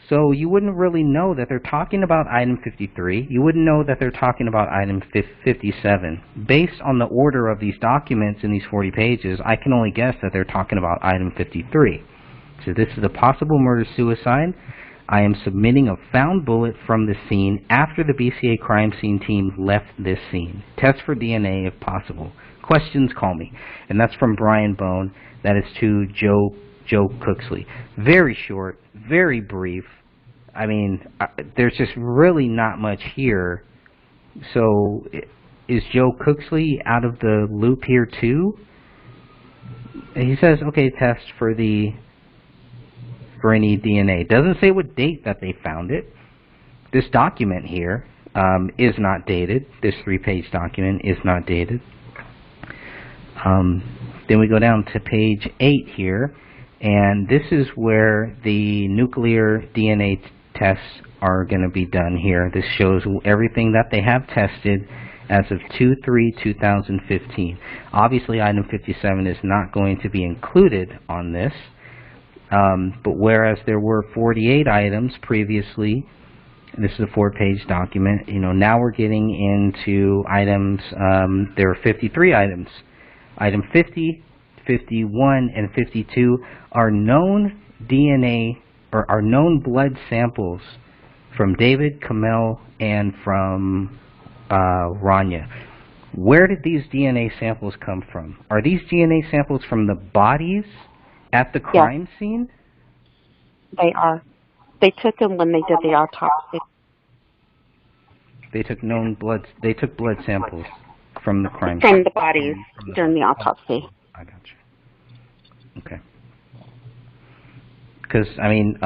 B: So you wouldn't really know that they're talking about item 53. You wouldn't know that they're talking about item 57. Based on the order of these documents in these 40 pages, I can only guess that they're talking about item 53. So this is a possible murder-suicide. I am submitting a found bullet from the scene after the BCA crime scene team left this scene. Test for DNA if possible. Questions, call me. And that's from Brian Bone. That is to Joe Cooksley. Very short, very brief. I mean, there's just really not much here. So, is Joe Cooksley out of the loop here too? He says, okay, test for any DNA. Doesn't say what date that they found it. This document here is not dated. This 3-page document is not dated. Then we go down to page 8 here. And this is where the nuclear DNA tests are going to be done here. This shows everything that they have tested as of 2/3/2015. Obviously, item 57 is not going to be included on this. But whereas there were 48 items previously, this is a 4-page document, now we're getting into items, there are 53 items. Item 50, 51, and 52 are known DNA, or are known blood samples from David, Kamel, and from Rania. Where did these DNA samples come from? Are these DNA samples from the bodies at the crime scene?
C: They are. They took them when they did the autopsy.
B: They took known blood. They took blood samples. From the crime
C: From
B: scene.
C: the bodies during the autopsy.
B: I got you. Okay. Because, I mean,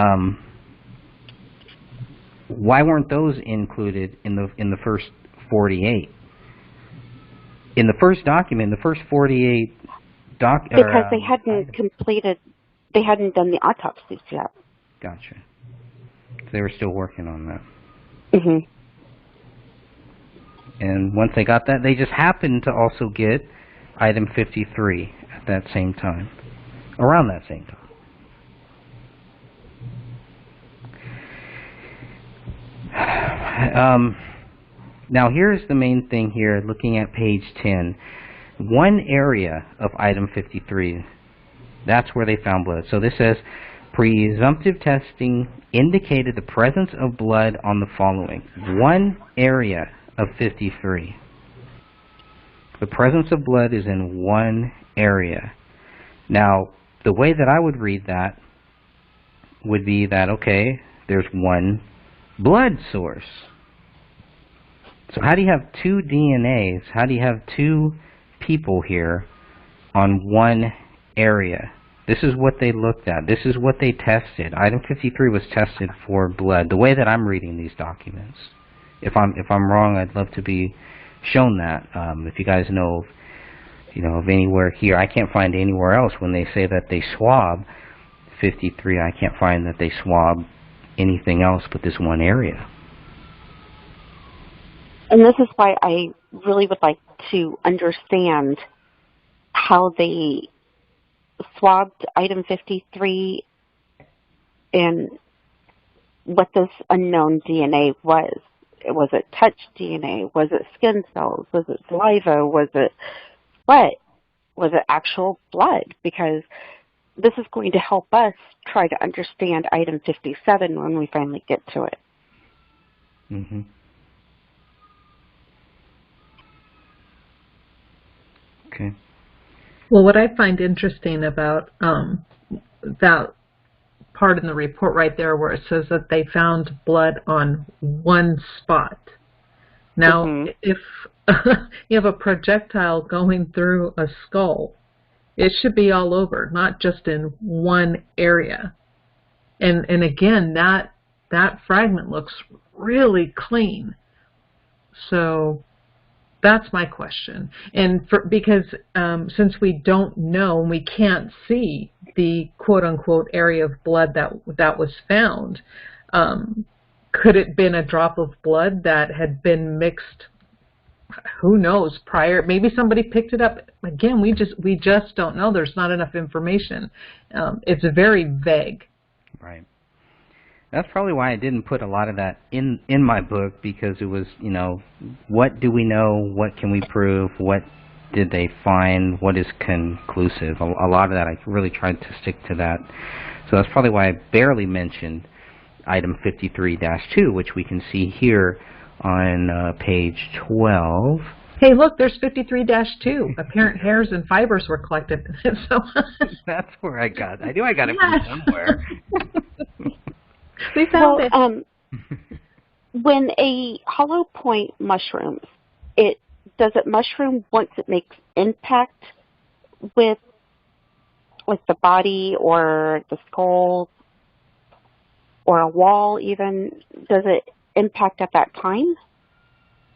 B: why weren't those included in the first 48? In the first document, the first 48
C: because they hadn't completed, they hadn't done the autopsies yet.
B: Gotcha. So they were still working on that.
C: Mhm.
B: And once they got that, they just happened to also get item 53 at that same time, around that same time. Now here's the main thing here, looking at page 10. One area of item 53, that's where they found blood. So this says, presumptive testing indicated the presence of blood on the following. One area of 53. The presence of blood is in one area. Now, the way that I would read that would be that, okay, there's one blood source. So how do you have two DNAs? How do you have two people here on one area? This is what they looked at. This is what they tested. Item 53 was tested for blood. The way that I'm reading these documents. If I'm wrong, I'd love to be shown that. If you guys know, of anywhere here, I can't find anywhere else when they say that they swab 53. I can't find that they swab anything else but this one area.
C: And this is why I really would like to understand how they swabbed item 53 and what this unknown DNA was. Was it touch DNA? Was it skin cells? Was it saliva? Was it what? Was it actual blood? Because this is going to help us try to understand item 57 when we finally get to it.
B: Mm-hmm. Okay.
E: Well, what I find interesting about that part in the report right there where it says that they found blood on one spot. Now, if you have a projectile going through a skull, it should be all over, not just in one area. And again, that fragment looks really clean. So that's my question. And because since we don't know and we can't see the quote-unquote area of blood that was found, could it have been a drop of blood that had been mixed, who knows, prior? Maybe somebody picked it up. Again, we just don't know. There's not enough information. It's very vague.
B: Right. That's probably why I didn't put a lot of that in my book, because it was, what do we know? What can we prove? What did they find? What is conclusive? A lot of that, I really tried to stick to that. So that's probably why I barely mentioned item 53-2, which we can see here on page 12.
E: Hey, look, there's 53-2. Apparent hairs and fibers were collected. So
B: that's where I knew I got it from somewhere.
E: We found it.
C: When a hollow point mushrooms, does it mushroom once it makes impact with the body or the skull or a wall even? Does it impact at that time?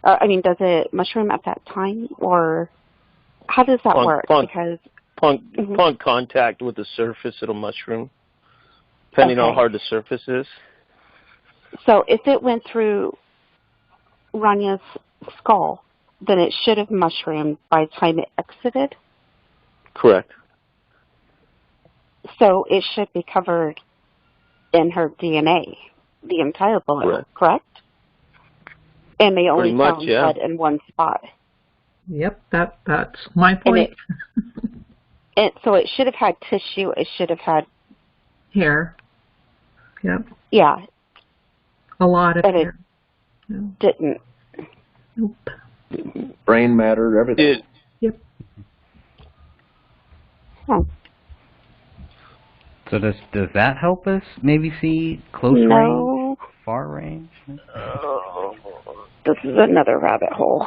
C: Does it mushroom at that time, or how does that work? Because
D: upon contact with the surface, it'll mushroom, depending on how hard the surface is.
C: So if it went through Ranya's skull, then it should have mushroomed by the time it exited?
D: Correct.
C: So it should be covered in her DNA, the entire bullet, correct? And they only found blood in one spot.
E: Yep, that's my point.
C: So it should have had tissue. It should have had
E: hair. Yep.
C: Yeah.
E: A lot of hair.
C: It didn't.
E: Nope.
A: Brain matter, everything.
E: Yep.
C: Oh.
B: So does that help us maybe see close range, far range?
C: This is another rabbit hole.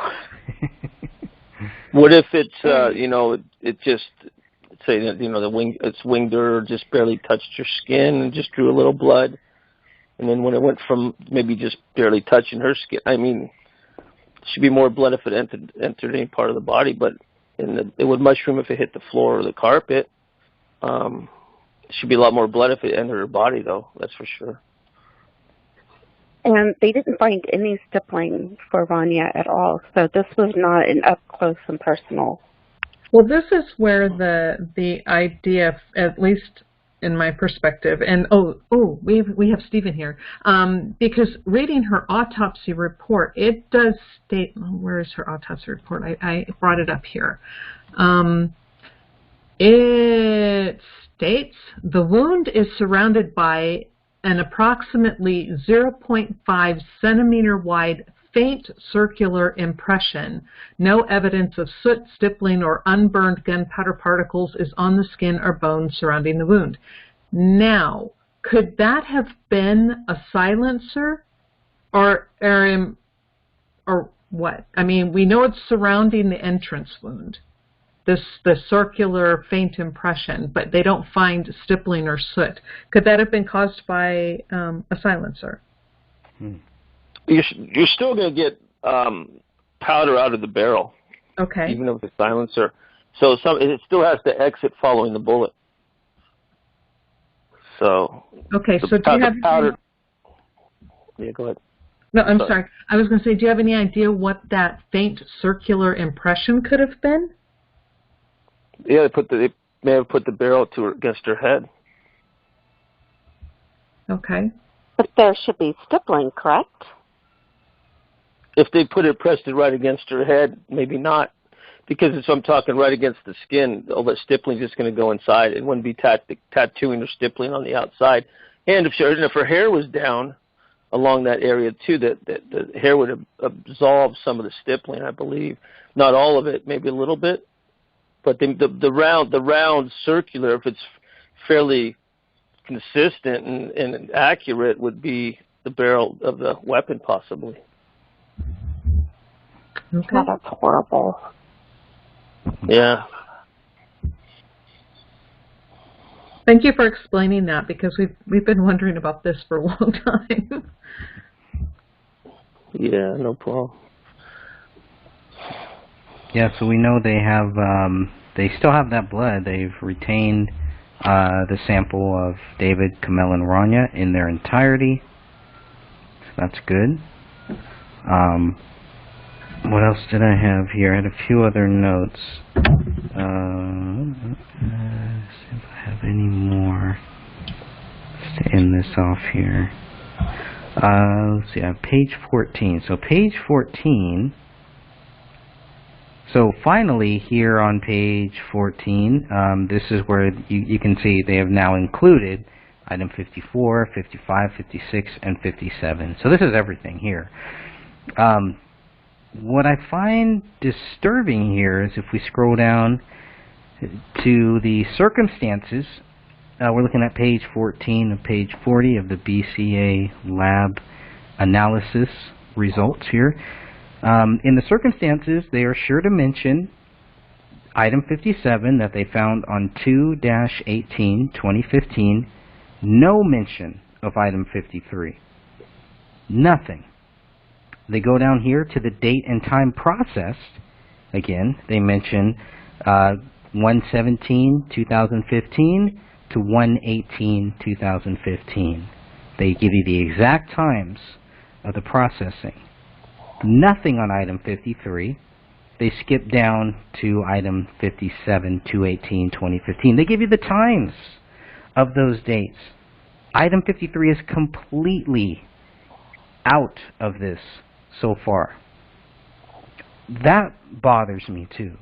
D: What if it's it just say that its wing girdle just barely touched your skin and just drew a little blood, and then when it went from maybe just barely touching her skin, I mean, it should be more blood if it entered any part of the body, but it would mushroom if it hit the floor or the carpet. It should be a lot more blood if it entered her body, though. That's for sure.
C: And they didn't find any stippling for Rania at all, so this was not an up close and personal.
E: Well, this is where the idea, at least in my perspective, and we have Stephen here, because reading her autopsy report, it does state, where is her autopsy report? I brought it up here. It states the wound is surrounded by an approximately 0.5 centimeter wide faint circular impression. No evidence of soot, stippling, or unburned gunpowder particles is on the skin or bones surrounding the wound. Now, could that have been a silencer, or what? I mean, we know it's surrounding the entrance wound, the circular faint impression, but they don't find stippling or soot. Could that have been caused by a silencer?
D: You're still going to get powder out of the barrel.
E: Okay.
D: Even with a silencer. So it still has to exit following the bullet. So. Okay, so do you have powder? Yeah, go ahead.
E: No, I'm sorry. I was going to say, do you have any idea what that faint circular impression could have been?
D: Yeah, they may have put the barrel against her head.
E: Okay.
C: But there should be stippling, correct?
D: If they pressed it right against her head, maybe not. Because if I'm talking right against the skin, all that stippling is just going to go inside. It wouldn't be tattooing or stippling on the outside. And if her hair was down along that area too, the hair would have absorbed some of the stippling, I believe. Not all of it, maybe a little bit. But the round circular, if it's fairly consistent and accurate, would be the barrel of the weapon, possibly.
C: Okay. Oh, that's horrible.
D: Yeah.
E: Thank you for explaining that, because we've been wondering about this for a long time.
D: Yeah, no problem.
B: Yeah, so we know they have, they still have that blood. They've retained the sample of David, Kamel, and Rania in their entirety. So that's good. What else did I have here? I had a few other notes. See if I have any more. Let's end this off here. Let's see, I have page 14. So page 14. So finally, here on page 14, this is where you can see they have now included item 54, 55, 56, and 57. So this is everything here. What I find disturbing here is if we scroll down to the circumstances, we're looking at page 14 of page 40 of the BCA lab analysis results here. In the circumstances, they are sure to mention item 57 that they found on 2-18-2015, no mention of item 53. Nothing. They go down here to the date and time processed. Again, they mention 1/17/2015 to 1/18/2015. They give you the exact times of the processing. Nothing on item 53. They skip down to item 57, 2/18/2015. They give you the times of those dates. Item 53 is completely out of this so far. That bothers me too.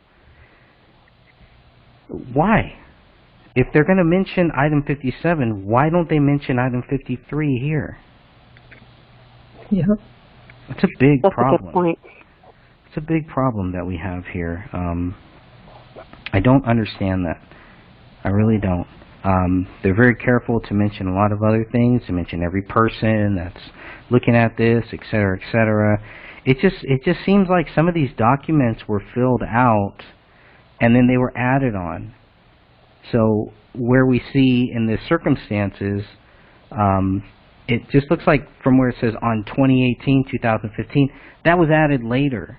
B: Why? If they're going to mention item 57, why don't they mention item 53 here?
E: Yeah.
B: That's a big problem.
C: That's a good point.
B: It's a big problem that we have here. I don't understand that. I really don't. They're very careful to mention a lot of other things, to mention every person that's looking at this, etc., etc. it just seems like some of these documents were filled out and then they were added on. So where we see in the circumstances, it just looks like from where it says on 2018-2015, that was added later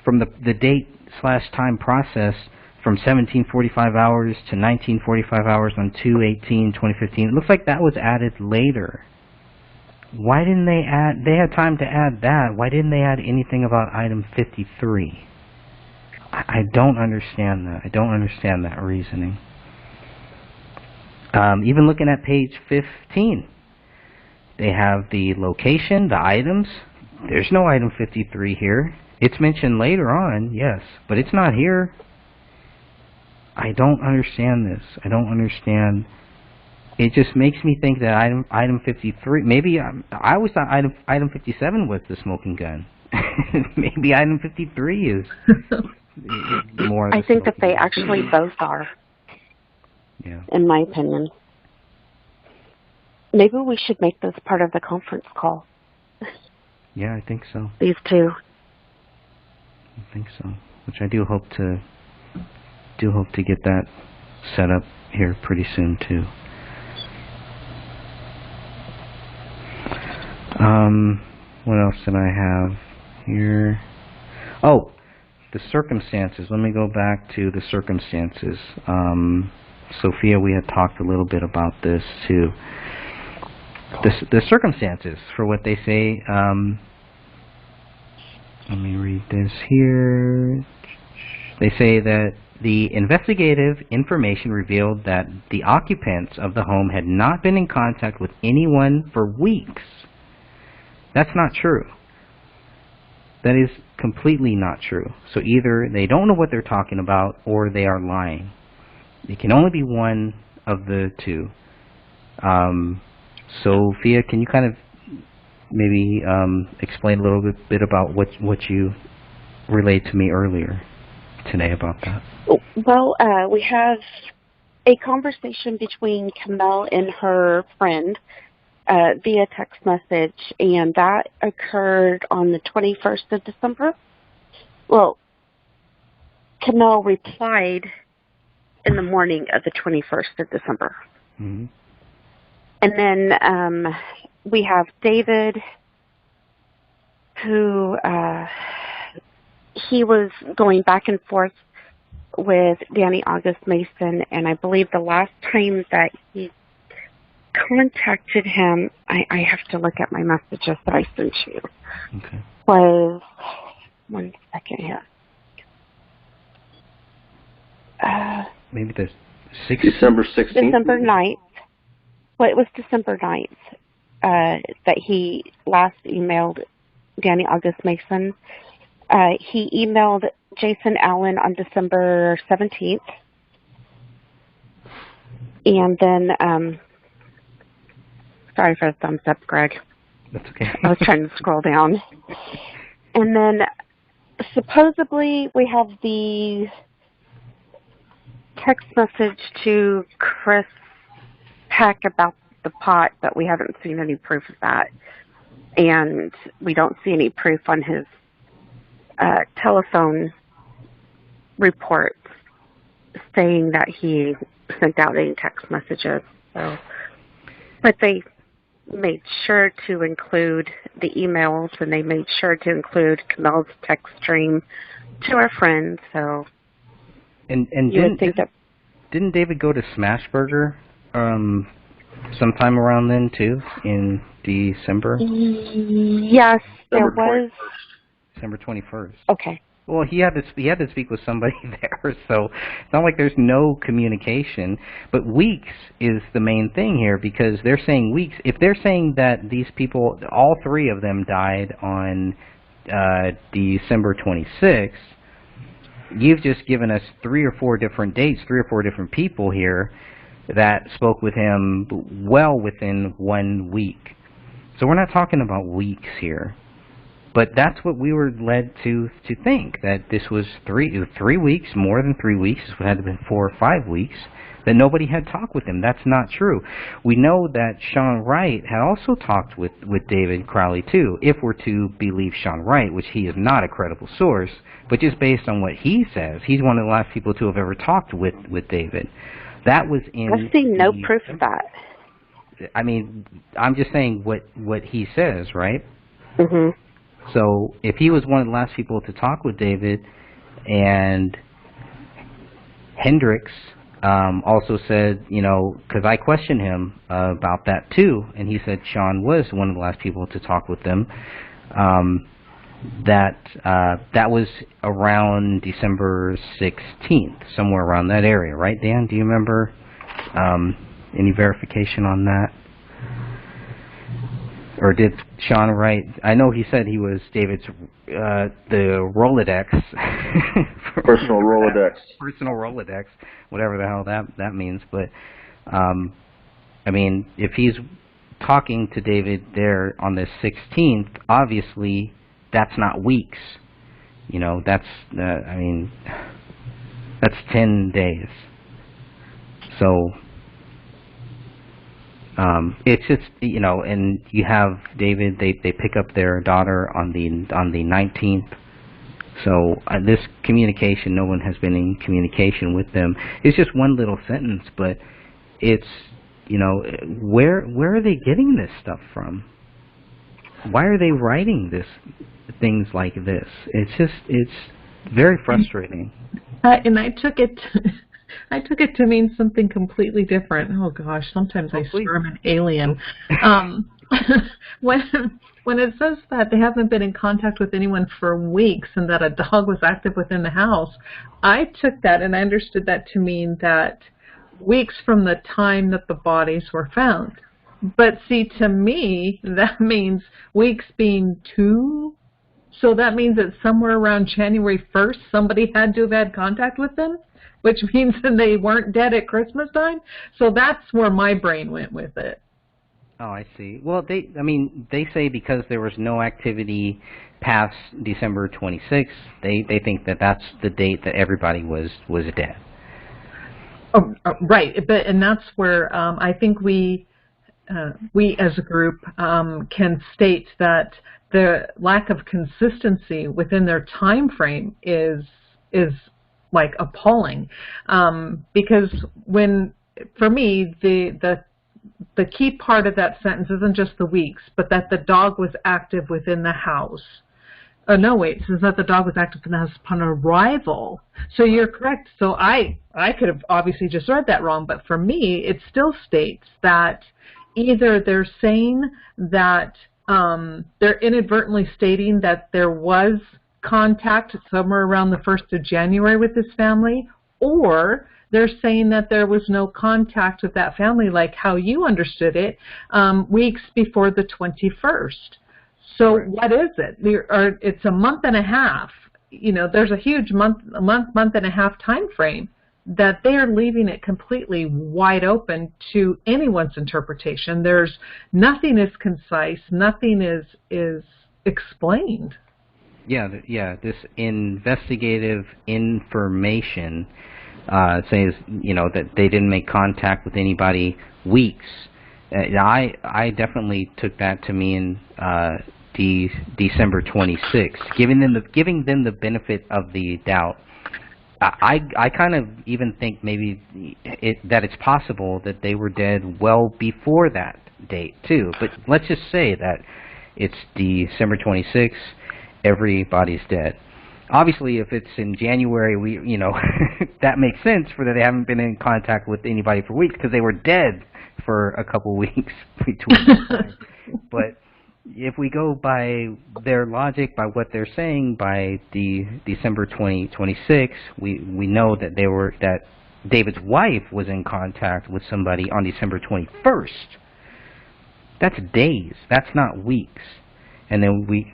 B: from the date/time process from 1745 hours to 1945 hours on 2/18/2015. It looks like that was added later. Why didn't they add? They had time to add that. Why didn't they add anything about item 53? I don't understand that. I don't understand that reasoning. Even looking at page 15, they have the location, the items. There's no item 53 here. It's mentioned later on, yes, but it's not here. I don't understand this. I don't understand. It just makes me think that item 53, maybe I always thought item 57 was the smoking gun. Maybe item 53 is more of the
C: I think that they
B: gun.
C: actually both are,
B: Yeah.
C: in my opinion. Maybe we should make this part of the conference call.
B: Yeah, I think so.
C: These two.
B: I think so. Which I do hope to get that set up here pretty soon too. What else did I have here? Oh, the circumstances. Let me go back to the circumstances. Sophia, we had talked a little bit about this too. The circumstances for what they say. Let me read this here. They say that the investigative information revealed that the occupants of the home had not been in contact with anyone for weeks. That's not true. That is completely not true. So either they don't know what they're talking about or they are lying. It can only be one of the two. Sophia, can you kind of maybe explain a little bit about what you relayed to me earlier today about that?
C: Well, we have a conversation between Camille and her friend via text message, and that occurred on the 21st of December. Well, Camille replied in the morning of the 21st of December.
B: Mm-hmm.
C: And then we have David, who he was going back and forth with Danny August Mason, and I believe the last time that he contacted him, I have to look at my messages that I sent you,
B: Okay.
C: was, one second here.
B: Maybe the 6th?
A: December 16th?
C: December 9th. Well, it was December 9th that he last emailed Danny August Mason. He emailed Jason Allen on December 17th. And then, sorry for the thumbs up, Greg.
B: That's okay.
C: I was trying to scroll down. And then supposedly we have the text message to Chris Peck about the pot, but we haven't seen any proof of that. And we don't see any proof on his telephone reports saying that he sent out any text messages. So, but they made sure to include the emails, and they made sure to include Camille's text stream to our friends. So,
B: and didn't David go to Smashburger sometime around then too, in December?
C: Yes, there was.
B: December 21st.
C: Okay.
B: Well, he had to speak with somebody there, so it's not like there's no communication. But weeks is the main thing here, because they're saying weeks. If they're saying that these people, all three of them, died on December 26th, you've just given us 3 or 4 different dates, 3 or 4 different people here that spoke with him well within 1 week. So we're not talking about weeks here. But that's what we were led to think, that this was 3 weeks, more than 3 weeks. It had to have been 4 or 5 weeks, that nobody had talked with him. That's not true. We know that Sean Wright had also talked with David Crowley, too, if we're to believe Sean Wright, which he is not a credible source, but just based on what he says, he's one of the last people to have ever talked with David. That was in...
C: I've seen no proof of that.
B: I mean, I'm just saying what he says, right?
C: Mm-hmm.
B: So if he was one of the last people to talk with David, and Hendricks also said, you know, because I questioned him about that too, and he said Sean was one of the last people to talk with them, that was around December 16th, somewhere around that area, right, Dan? Do you remember any verification on that? Or did Sean Wright? I know he said he was David's the Rolodex,
A: personal Rolodex,
B: whatever the hell that means. But I mean, if he's talking to David there on the 16th, obviously that's not weeks. You know, that's I mean, that's 10 days. So. It's just, you know, and you have David, they pick up their daughter on the 19th. So this communication, no one has been in communication with them. It's just one little sentence, but it's, you know, where are they getting this stuff from? Why are they writing things like this? It's very frustrating.
E: And I took it to mean something completely different. Oh gosh, sometimes I swear I'm an alien. When it says that they haven't been in contact with anyone for weeks and that a dog was active within the house, I took that and I understood that to mean that weeks from the time that the bodies were found. But see, to me, that means weeks being 2. So that means that somewhere around January 1st, somebody had to have had contact with them, which means that they weren't dead at Christmas time. So that's where my brain went with it.
B: Oh, I see. Well, they say because there was no activity past December 26th, they think that that's the date that everybody was dead.
E: Oh, right. And that's where I think we as a group can state that the lack of consistency within their time frame is like appalling, because for me the key part of that sentence isn't just the weeks, but that the dog was active within the house. Oh no, wait, it says that the dog was active in the house upon arrival. So you're correct. So I could have obviously just read that wrong, but for me it still states that either they're saying that they're inadvertently stating that there was contact somewhere around the 1st of January with this family, or they're saying that there was no contact with that family, like how you understood it, weeks before the 21st. So right. What is it? It's a month and a half. You know, there's a huge month and a half time frame that they are leaving it completely wide open to anyone's interpretation. There's nothing is concise, nothing is explained.
B: Yeah, this investigative information says, you know, that they didn't make contact with anybody weeks. I definitely took that to mean December 26th, giving them the benefit of the doubt. I kind of even think maybe that it's possible that they were dead well before that date too. But let's just say that it's December 26th. Everybody's dead. Obviously, if it's in January, that makes sense for that they haven't been in contact with anybody for weeks because they were dead for a couple weeks between that time. But if we go by their logic, by what they're saying, by the December 2026, we know that that David's wife was in contact with somebody on December 21st. That's days. That's not weeks. And then we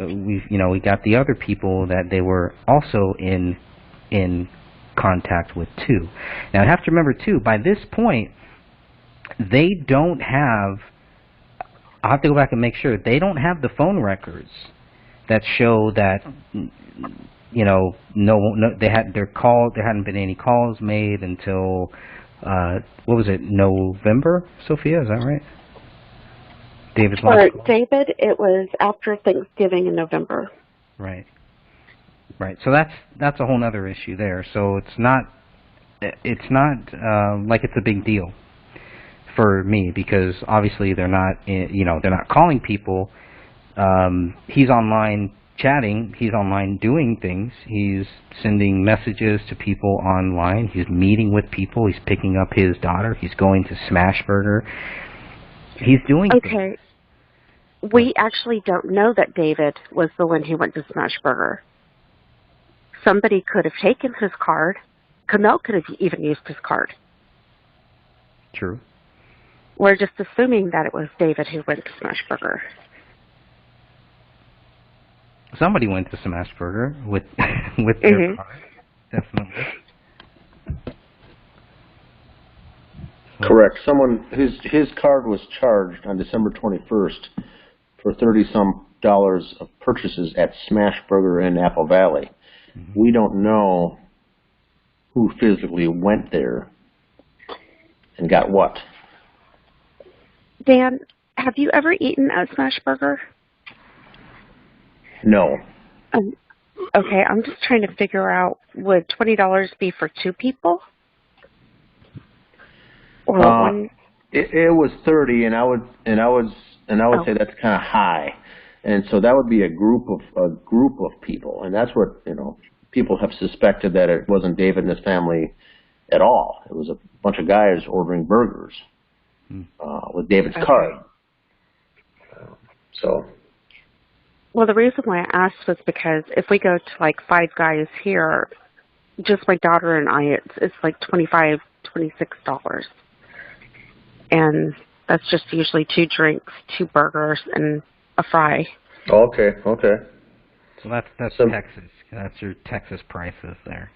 B: got the other people that they were also in contact with too. Now I have to remember too, by this point, they don't have. I'll have to go back and make sure they don't have the phone records. that show that they had their call. There hadn't been any calls made until what was it, November? Sophia, is that right? David's last
C: For
B: call?
C: David, it was after Thanksgiving in November.
B: Right. So that's a whole other issue there. So it's not like it's a big deal for me, because obviously they're not calling people. He's online chatting, he's online doing things, he's sending messages to people online, he's meeting with people, he's picking up his daughter, he's going to Smashburger, he's doing things.
C: Okay. We actually don't know that David was the one who went to Smashburger. Somebody could have taken his card. Camille could have even used his card.
B: True.
C: We're just assuming that it was David who went to Smashburger.
B: Somebody went to Smashburger with their card, definitely.
A: Correct. Someone his card was charged on December 21st for $30-some of purchases at Smashburger in Apple Valley. Mm-hmm. We don't know who physically went there and got what.
C: Dan, have you ever eaten at Smashburger?
A: No.
C: Okay, I'm just trying to figure out, would $20 be for two people? Or one?
A: It was 30, and I would say that's kind of high, and so that would be a group of people, and that's what people have suspected, that it wasn't David and his family at all. It was a bunch of guys ordering burgers with David's card.
C: Well, the reason why I asked was because if we go to like Five Guys here, just my daughter and I, it's like $25, $26. And that's just usually 2 drinks, 2 burgers, and a fry.
A: Okay.
B: So that's Texas. That's your Texas prices there.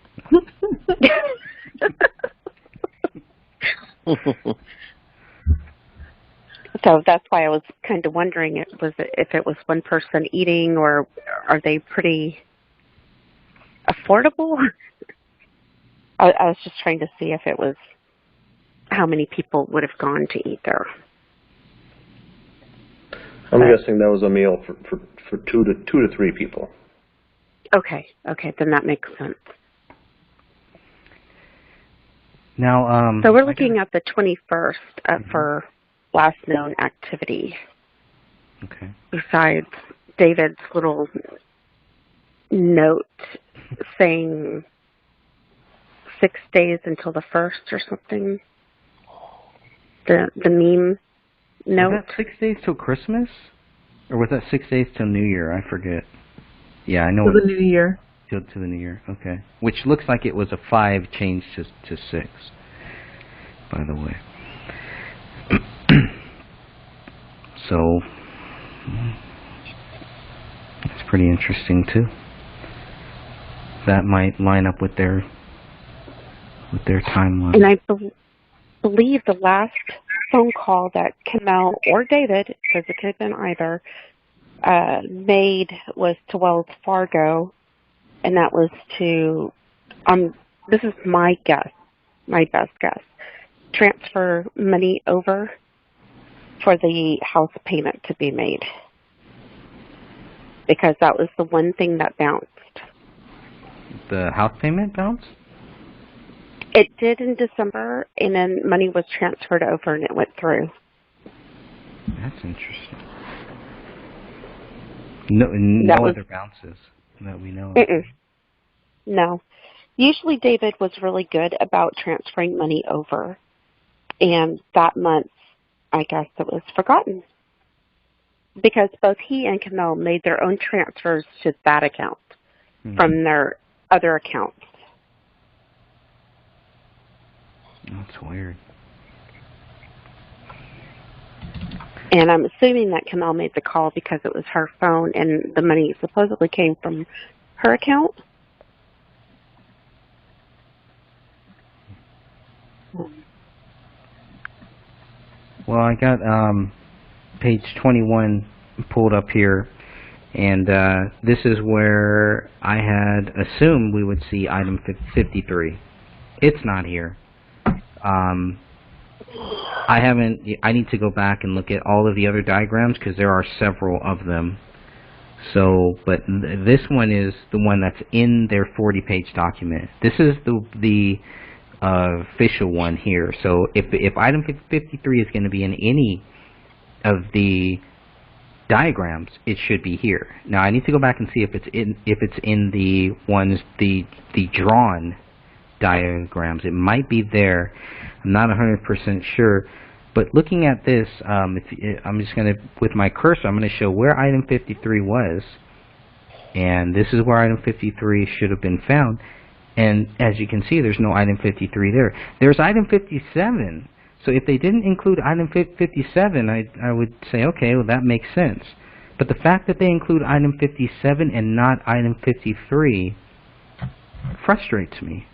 C: So that's why I was kind of wondering if it was one person eating, or are they pretty affordable? I was just trying to see if it was how many people would have gone to eat there.
A: I'm guessing that was a meal for two to three people.
C: Okay, then that makes sense.
B: Now,
C: so we're looking at the 21st for last known activity.
B: Okay. Besides
C: David's little note saying 6 days until the 1st or something. The meme note.
B: Was that 6 days till Christmas? Or was that 6 days till New Year? I forget. Yeah, I know.
E: To the New Year.
B: To the New Year, okay. Which looks like it was a 5 changed to 6, by the way. So, it's pretty interesting, too. That might line up with their timeline.
C: And I believe the last phone call that Camille or David, because it could have been either, made was to Wells Fargo, and that was to, this is my guess, my best guess, transfer money over for the house payment to be made, because that was the one thing that bounced.
B: The house payment bounced?
C: It did in December, and then money was transferred over and it went through.
B: That's interesting. No other bounces that we know of.
C: No. Usually David was really good about transferring money over, and that month, I guess it was forgotten, because both he and Camille made their own transfers to that account from their other accounts.
B: That's weird.
C: And I'm assuming that Camille made the call because it was her phone and the money supposedly came from her account.
B: Well, I got page 21 pulled up here, And this is where I had assumed we would see item 53. It's not here. I need to go back and look at all of the other diagrams because there are several of them. So, but this one is the one that's in their 40-page document. This is the official one here. So if item 53 is going to be in any of the diagrams, it should be here. Now I need to go back and see if it's in the ones the drawn diagrams. It might be there. I'm not 100% sure. But looking at this, I'm just going to, with my cursor, I'm going to show where item 53 was. And this is where item 53 should have been found. And as you can see, there's no item 53 there. There's item 57. So if they didn't include item 57, I would say, okay, well, that makes sense. But the fact that they include item 57 and not item 53 frustrates me.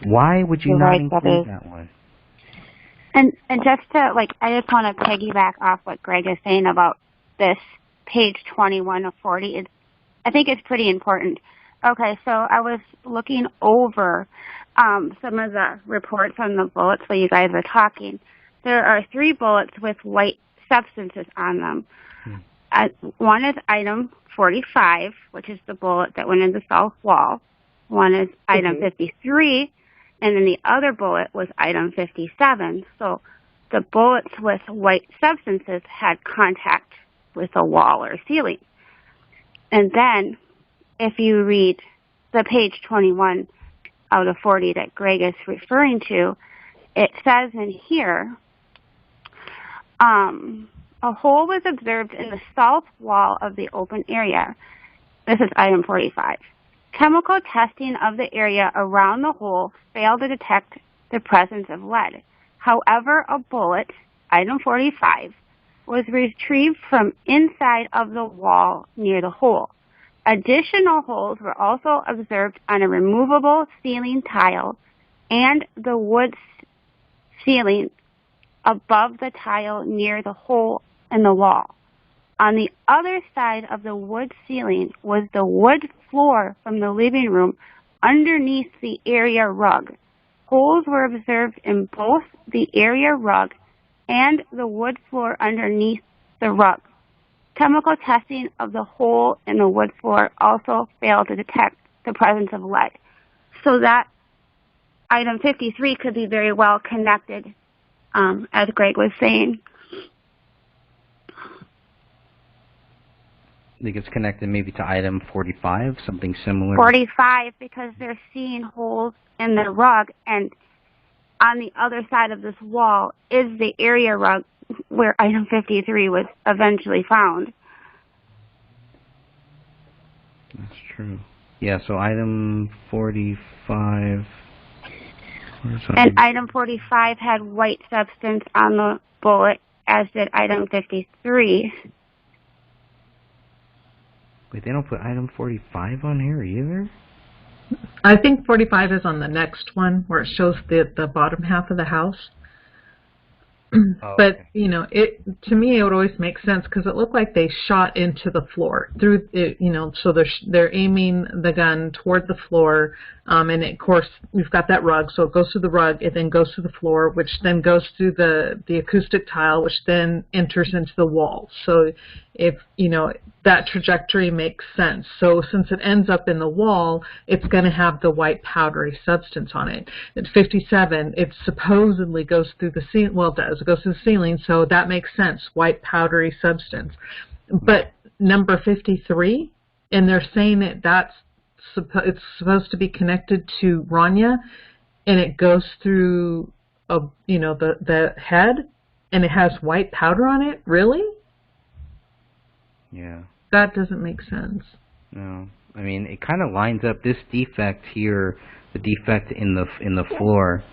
B: Why would you not include that one?
F: And just to, I just want to piggyback off what Greg is saying about this page 21 of 40. I think it's pretty important. Okay, so I was looking over some of the reports on the bullets while you guys were talking. There are 3 bullets with white substances on them. One is item 45, which is the bullet that went in the south wall. One is item 53. And then the other bullet was item 57. So the bullets with white substances had contact with a wall or ceiling. And then if you read the page 21 out of 40 that Greg is referring to, it says in here, a hole was observed in the south wall of the open area. This is item 45. Chemical testing of the area around the hole failed to detect the presence of lead. However, a bullet, item 45, was retrieved from inside of the wall near the hole. Additional holes were also observed on a removable ceiling tile and the wood ceiling above the tile near the hole in the wall. On the other side of the wood ceiling was the wood floor from the living room underneath the area rug. Holes were observed in both the area rug and the wood floor underneath the rug. Chemical testing of the hole in the wood floor also failed to detect the presence of lead. So that item 53 could be very well connected, as Greg was saying.
B: I think it's connected maybe to item 45, something similar.
F: 45, because they're seeing holes in the rug, and on the other side of this wall is the area rug where item 53 was eventually found.
B: That's true. Yeah, so item 45...
F: And item 45 had white substance on the bullet, as did item 53.
B: Wait, they don't put item 45 on here either?
E: I think 45 is on the next one where it shows the bottom half of the house. But, you know, to me it would always make sense because it looked like they shot into the floor through it, you know, so they're aiming the gun toward the floor, and of course we've got that rug, so it goes through the rug, it then goes through the floor, which then goes through the acoustic tile, which then enters into the wall. So if, you know, that trajectory makes sense. So since it ends up in the wall, it's going to have the white powdery substance on it. At 57, it supposedly goes through the ceiling. Well, it does. It goes through the ceiling, so that makes sense. White powdery substance. But number 53, and they're saying that it's supposed to be connected to Rania, and it goes through you know, the head, and it has white powder on it. Really?
B: Yeah.
E: That doesn't make sense.
B: No. I mean, it kind of lines up this defect here, the defect in the floor.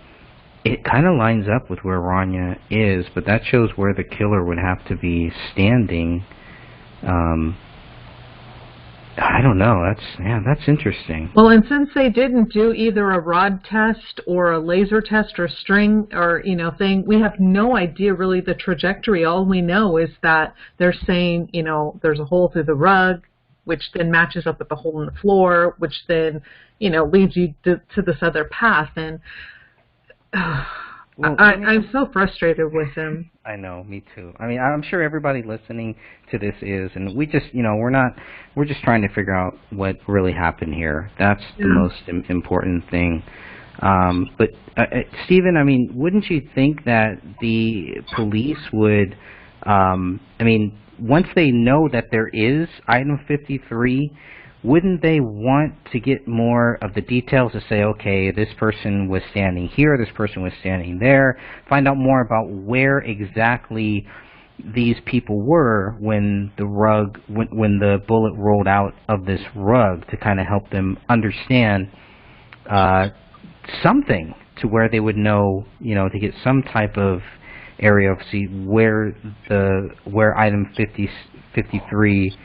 B: It kind of lines up with where Rania is, but that shows where the killer would have to be standing. I don't know. That's interesting.
E: Well, and since they didn't do either a rod test or a laser test or string or thing, we have no idea really the trajectory. All we know is that they're saying there's a hole through the rug, which then matches up with the hole in the floor, which then leads you to this other path. And well, I'm so frustrated with them.
B: I know, me too. I mean, I'm sure everybody listening to this is, and we just, we're just trying to figure out what really happened here. That's the most important thing. But Stephen, I mean, wouldn't you think that the police would, once they know that there is item 53, wouldn't they want to get more of the details to say, okay, this person was standing here, this person was standing there, find out more about where exactly these people were when when the bullet rolled out of this rug, to kind of help them understand something to where they would know, to get some type of area of see where item 53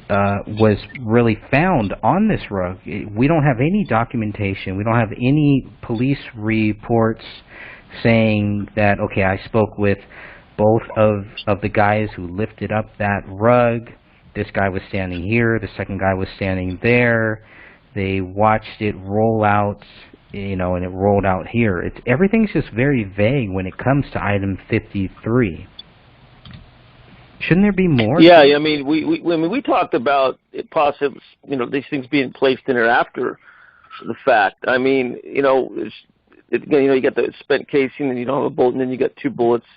B: was really found on this rug. We don't have any documentation. We don't have any police reports saying that, okay, I spoke with both of the guys who lifted up that rug. This guy was standing here. The second guy was standing there. They watched it roll out, and it rolled out here. Everything's just very vague when it comes to item 53. Shouldn't there be more?
D: Yeah, I mean, we talked about it possibly, these things being placed in there after the fact. I mean, you got the spent casing, and you don't have a bullet, and then you got 2 bullets,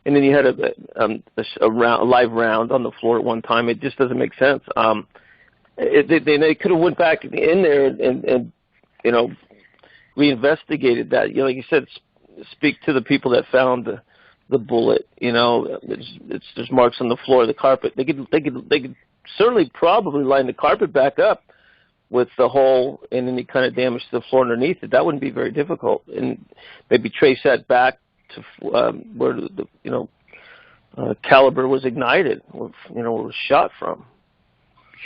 D: and then you had a live round on the floor at one time. It just doesn't make sense. They could have went back in there and reinvestigated that. Like you said, speak to the people that found the bullet. There's marks on the floor of the carpet. They could certainly probably line the carpet back up with the hole and any kind of damage to the floor underneath it. That wouldn't be very difficult, and maybe trace that back to where the caliber was ignited, or was shot from.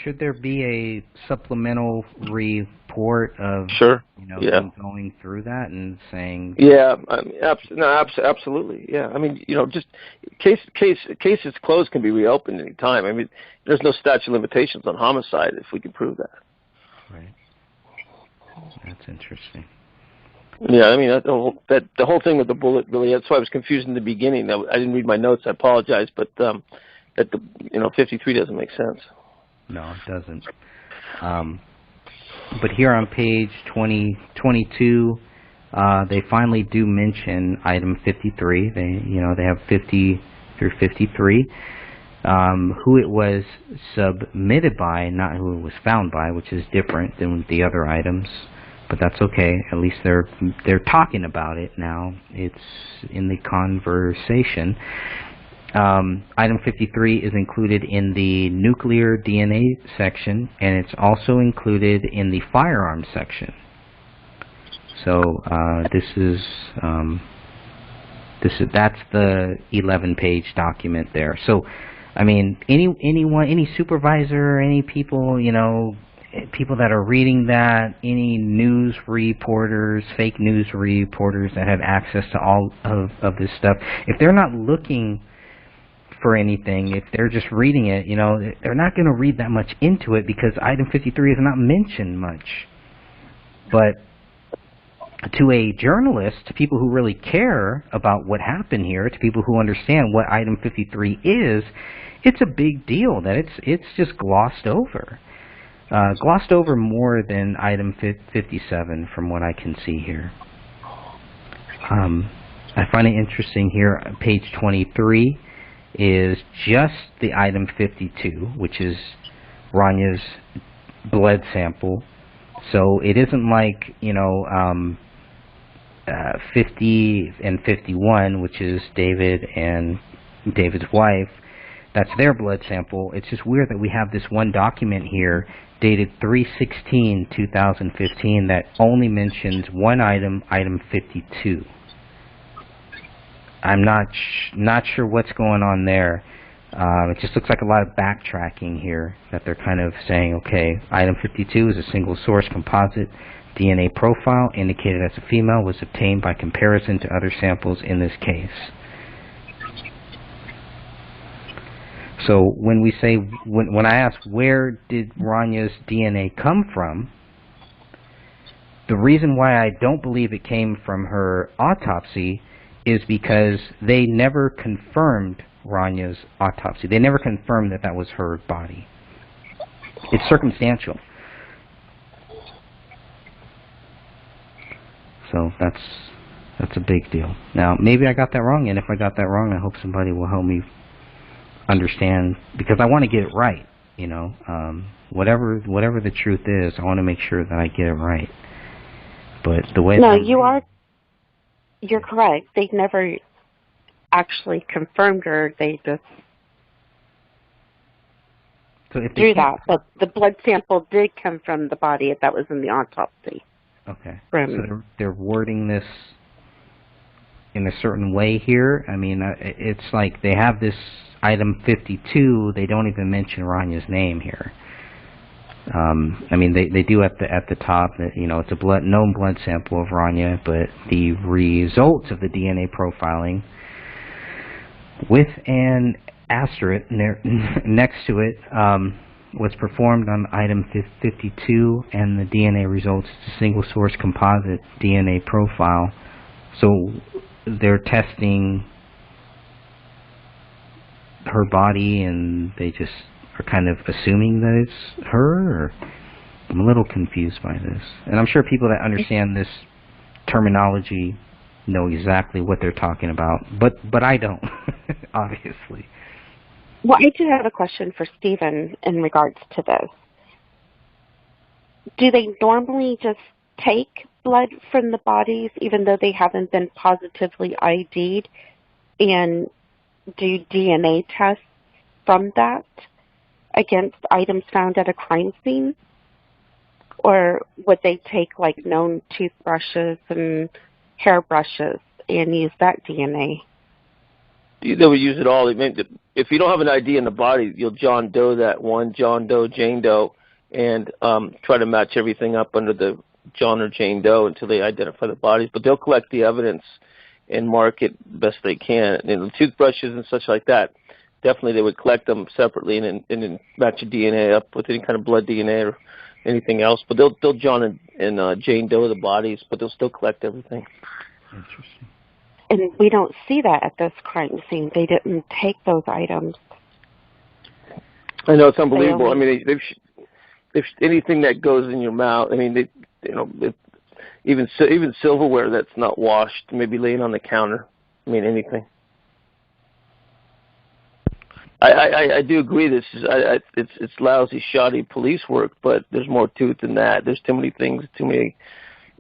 B: Should there be a supplemental report of them going through that and saying? Yeah,
D: absolutely. Yeah, I mean, just cases closed can be reopened any time. I mean, there's no statute of limitations on homicide if we can prove that.
B: Right. That's interesting.
D: Yeah, I mean, the whole thing with the bullet really. That's why I was confused in the beginning. I didn't read my notes. I apologize, but that 53 doesn't make sense.
B: No, it doesn't. But here on page 22, they finally do mention item 53. They have 50 through 53. Who it was submitted by, not who it was found by, which is different than the other items. But that's okay. At least they're talking about it now. It's in the conversation. Item 53 is included in the nuclear DNA section, and it's also included in the firearms section. So that's the 11-page document there. So, I mean, any supervisor, any people, people that are reading that, any news reporters, fake news reporters that have access to all of this stuff, if they're not looking for anything, if they're just reading it, they're not going to read that much into it, because item 53 is not mentioned much. But to a journalist, to people who really care about what happened here, to people who understand what item 53 is, it's a big deal that it's just glossed over. Glossed over more than item 57 from what I can see here. I find it interesting here, page 23 is just the item 52, which is Ranya's blood sample. So it isn't like, 50 and 51, which is David and David's wife. That's their blood sample. It's just weird that we have this one document here dated 3/16/2015 that only mentions one item, item 52. I'm not sure what's going on there, It just looks like a lot of backtracking here, that they're kind of saying, okay, item 52 is a single source composite DNA profile indicated as a female, was obtained by comparison to other samples in this case. So when we say, when I ask where did Ranya's DNA come from, the reason why I don't believe it came from her autopsy is because they never confirmed Ranya's autopsy. They never confirmed that that was her body. It's circumstantial. So that's a big deal. Now, maybe I got that wrong, and if I got that wrong, I hope somebody will help me understand, because I want to get it right. You know, whatever the truth is, I want to make sure that I get it right. But the way
C: you're correct. They never actually confirmed her. They just drew that. But the blood sample did come from the body that was in the autopsy.
B: Okay. So they're wording this in a certain way here. I mean, it's like they have this item 52. They don't even mention Ranya's name here. I mean, they do at the top that, you know, it's a known blood sample of Ranya, but the results of the DNA profiling with an asterisk next to it was performed on item 52, and the DNA results is a single source composite DNA profile. So they're testing her body, and they just are kind of assuming that it's her, or I'm a little confused by this. And I'm sure people that understand this terminology know exactly what they're talking about, but I don't, obviously.
C: Well, I do have a question for Stephen in regards to this. Do they normally just take blood from the bodies, even though they haven't been positively ID'd, and do DNA tests from that against items found at a crime scene? Or would they take, like, known toothbrushes and hairbrushes and use that DNA?
D: They would use it all. If you don't have an ID in the body, you'll John Doe that one, John Doe, Jane Doe, and try to match everything up under the John or Jane Doe until they identify the bodies. But they'll collect the evidence and mark it best they can. And the toothbrushes and such like that, definitely they would collect them separately and then match the DNA up with any kind of blood DNA or anything else. But they'll John and Jane Doe the bodies, but they'll still collect everything.
B: Interesting.
C: And we don't see that at this crime scene. They didn't take those items.
D: I know, it's unbelievable. I mean, they've anything that goes in your mouth. I mean, even silverware that's not washed, maybe laying on the counter. I mean, anything. I do agree. It's lousy, shoddy police work, but there's more to it than that. There's too many things,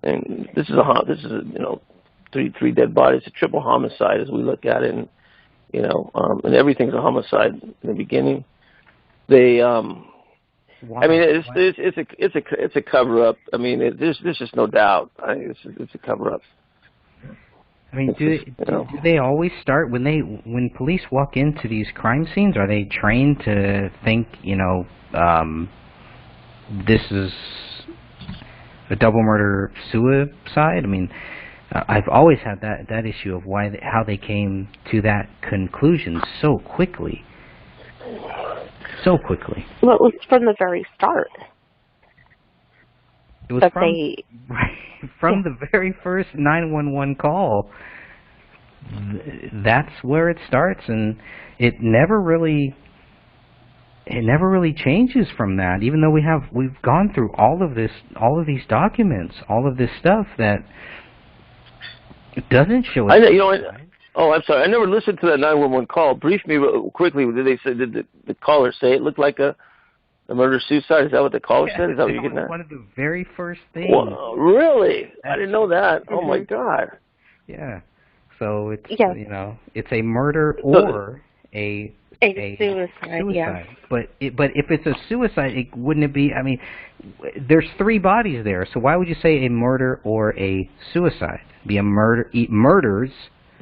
D: and this is three dead bodies, a triple homicide as we look at it, and and everything's a homicide in the beginning. They, I mean, it's a cover up. I mean, there's just no doubt. It's a cover up.
B: I mean, do they always start when police walk into these crime scenes? Are they trained to think, this is a double murder suicide? I mean, I've always had that issue of how they came to that conclusion so quickly. So quickly.
C: Well, it was from the very start.
B: It was from the very first 911 call. That's where it starts, and it never really changes from that. Even though we've gone through all of these documents, all of this stuff that doesn't show it.
D: I'm sorry. I never listened to that 911 call. Brief me real quickly. Did the caller say it looked like a murder-suicide? Is that what the caller said? Is that what you're getting at?
B: One of the very first things.
D: Well, really? I didn't know that. Oh, my God.
B: Yeah. So it's a murder or a
C: suicide. Yeah.
B: But if it's a suicide, wouldn't it be? I mean, there's 3 bodies there. So why would you say a murder or a suicide? Be a murders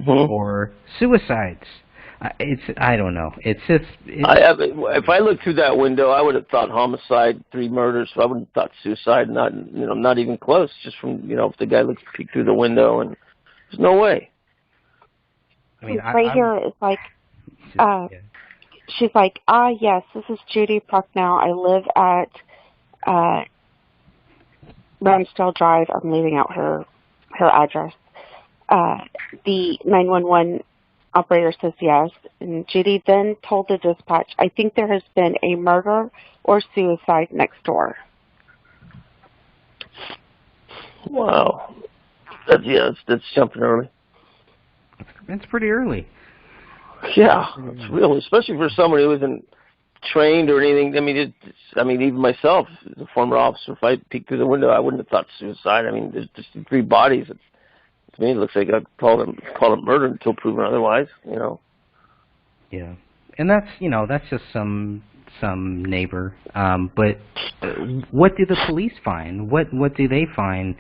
B: or suicides. I don't know. It's just.
D: If I looked through that window, I would have thought homicide, 3 murders. So I wouldn't have thought suicide. Not even close. Just from if the guy peeked through the window, and there's no way.
B: I mean,
C: here is like, she's like, yes, this is Judy Prochnow. I live at Ramsdale Drive. I'm leaving out her address. The 911 operator says yes, and Judy then told the dispatch, I think there has been a murder or suicide next door.
D: Wow. That's jumping early.
B: It's pretty early.
D: Yeah, it's real, especially for someone who isn't trained or anything. I mean, even myself, as a former officer, if I peeked through the window, I wouldn't have thought suicide. I mean, there's just 3 bodies. To me, it looks like I'd call it murder until proven otherwise.
B: Yeah, and that's just some neighbor. But what do the police find? What do they find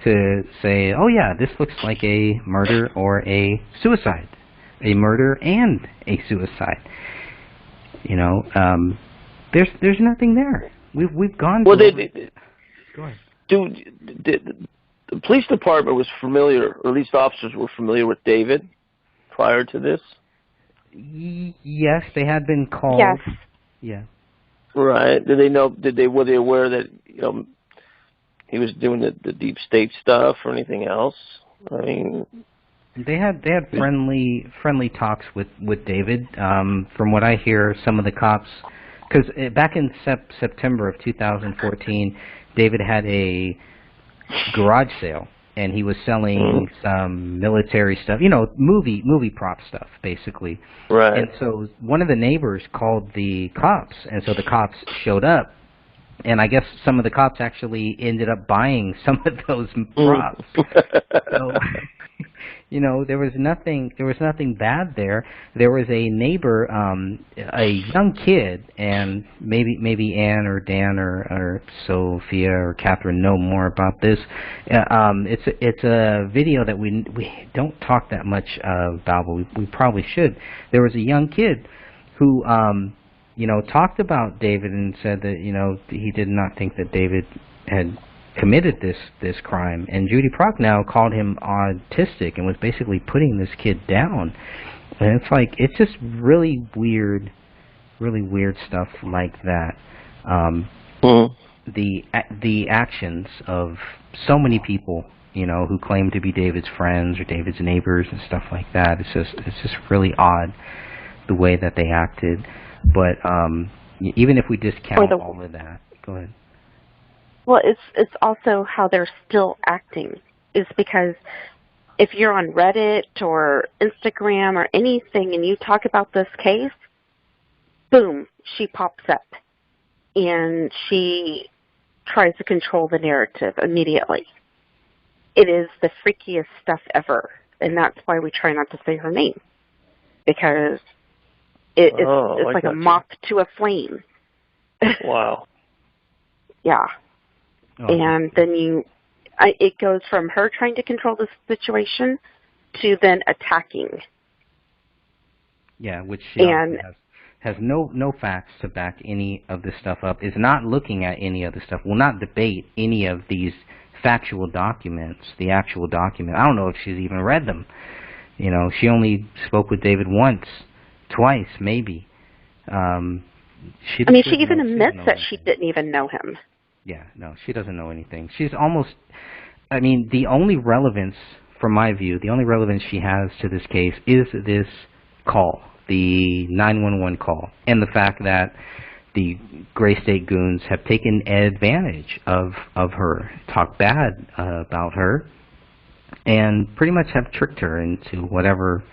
B: to say? Oh yeah, this looks like a murder or a suicide, a murder and a suicide. There's nothing there. We've gone.
D: Well,
B: go ahead.
D: The police department was familiar, or at least officers were familiar with David prior to this?
B: Yes, they had been called.
C: Yes.
B: Yeah.
D: Right. Were they aware that, he was doing the deep state stuff or anything else? I mean,
B: they had friendly talks with David. From what I hear, some of the cops, because back in September of 2014, David had a garage sale, and he was selling some military stuff, movie prop stuff, basically.
D: Right.
B: And so one of the neighbors called the cops, and so the cops showed up, and I guess some of the cops actually ended up buying some of those props. So, there was nothing bad there. There was a neighbor, a young kid, and maybe Ann or Dan or Sophia or Catherine know more about this. It's a video that we don't talk that much about, but we probably should. There was a young kid who talked about David and said that he did not think that David had committed this crime, and Judy Prochnow called him autistic and was basically putting this kid down. And it's just really weird stuff like that. The actions of so many people, who claim to be David's friends or David's neighbors and stuff like that. It's just really odd the way that they acted. But even if we discount all of that, go ahead.
C: Well, it's also how they're still acting. Is because if you're on Reddit or Instagram or anything and you talk about this case, boom, she pops up and she tries to control the narrative immediately. It is the freakiest stuff ever, and that's why we try not to say her name, because it's like a moth to a flame.
D: Wow.
C: Yeah. And then it goes from her trying to control the situation to then attacking.
B: Yeah, which she has no facts to back any of this stuff up, is not looking at any of the stuff, will not debate any of these factual documents, the actual document. I don't know if she's even read them. She only spoke with David once, twice, maybe. She
C: even admits that she didn't even know him.
B: Yeah, no, she doesn't know anything. She's almost, the only relevance, from my view, the only relevance she has to this case is this call, the 911 call, and the fact that the Gray State goons have taken advantage of her, talked bad about her, and pretty much have tricked her into whatever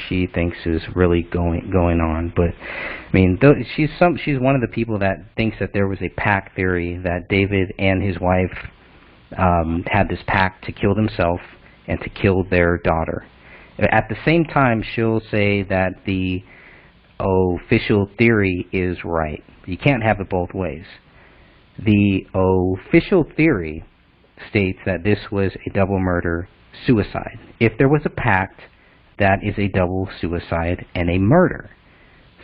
B: she thinks is really going on. But she's one of the people that thinks that there was a pact theory, that David and his wife had this pact to kill themselves and to kill their daughter. At the same time, she'll say that the official theory is right. You can't have it both ways. The official theory states that this was a double murder suicide. If there was a pact, that is a double suicide and a murder.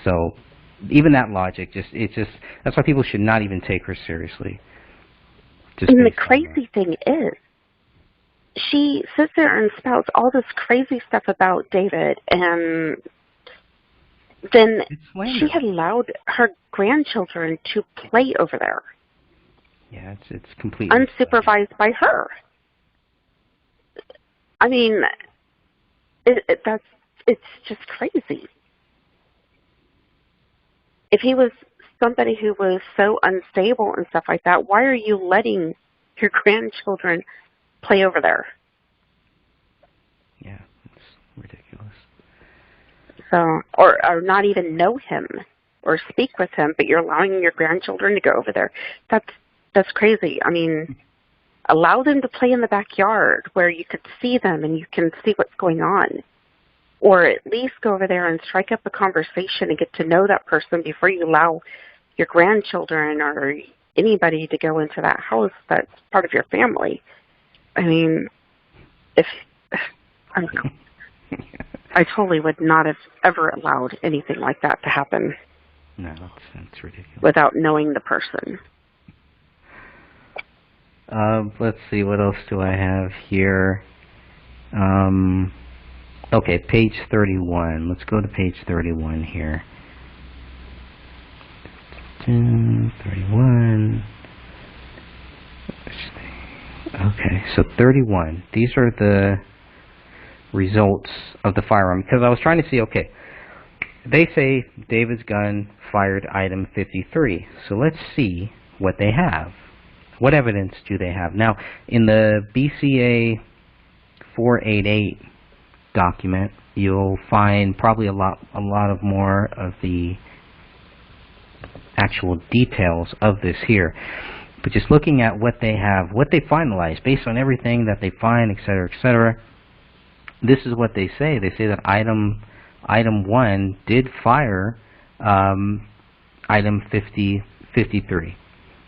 B: So even that logic, that's why people should not even take her seriously.
C: And the crazy thing is, she sits there and spouts all this crazy stuff about David, and then she had allowed her grandchildren to play over there.
B: Yeah, it's completely
C: unsupervised by her. I mean, it's just crazy. If he was somebody who was so unstable and stuff like that, why are you letting your grandchildren play over there?
B: Yeah, it's ridiculous.
C: So, or not even know him or speak with him, but you're allowing your grandchildren to go over there. That's crazy. I mean, allow them to play in the backyard where you could see them and you can see what's going on. Or at least go over there and strike up a conversation and get to know that person before you allow your grandchildren or anybody to go into that house that's part of your family. I mean, I don't know. I totally would not have ever allowed anything like that to happen.
B: No, that's ridiculous.
C: Without knowing the person.
B: Let's see, what else do I have here? Okay, page 31. Let's go to page 31 here. 31. Okay, so 31. These are the results of the firearm. Because I was trying to see, okay, they say David's gun fired item 53. So let's see what they have. What evidence do they have? Now, in the BCA 488 document, you'll find probably a lot of more of the actual details of this here. But just looking at what they have, what they finalized, based on everything that they find, etc., this is what they say. They say that item 1 did fire item 53.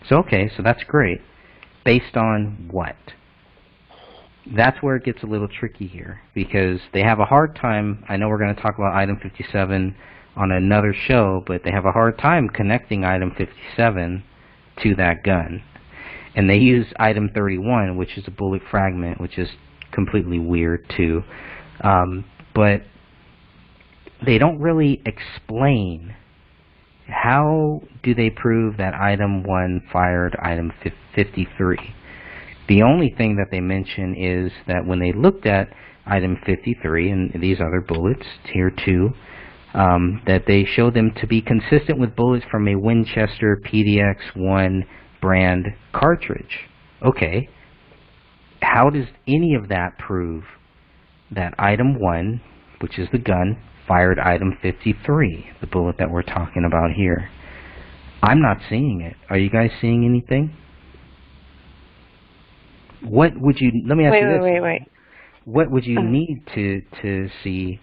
B: So okay, so that's great. Based on what? That's where it gets a little tricky here, because they have a hard time. I know we're going to talk about item 57 on another show, but they have a hard time connecting item 57 to that gun. And they use item 31, which is a bullet fragment, which is completely weird too. But they don't really explain how do they prove that item 1 fired item 53. The only thing that they mention is that when they looked at item 53 and these other bullets here too, that they show them to be consistent with bullets from a Winchester PDX-1 brand cartridge. Okay, how does any of that prove that item 1, which is the gun, fired item 53, the bullet that we're talking about here? I'm not seeing it. Are you guys seeing anything? What would you, let me ask you this.
C: Wait.
B: What would you need to see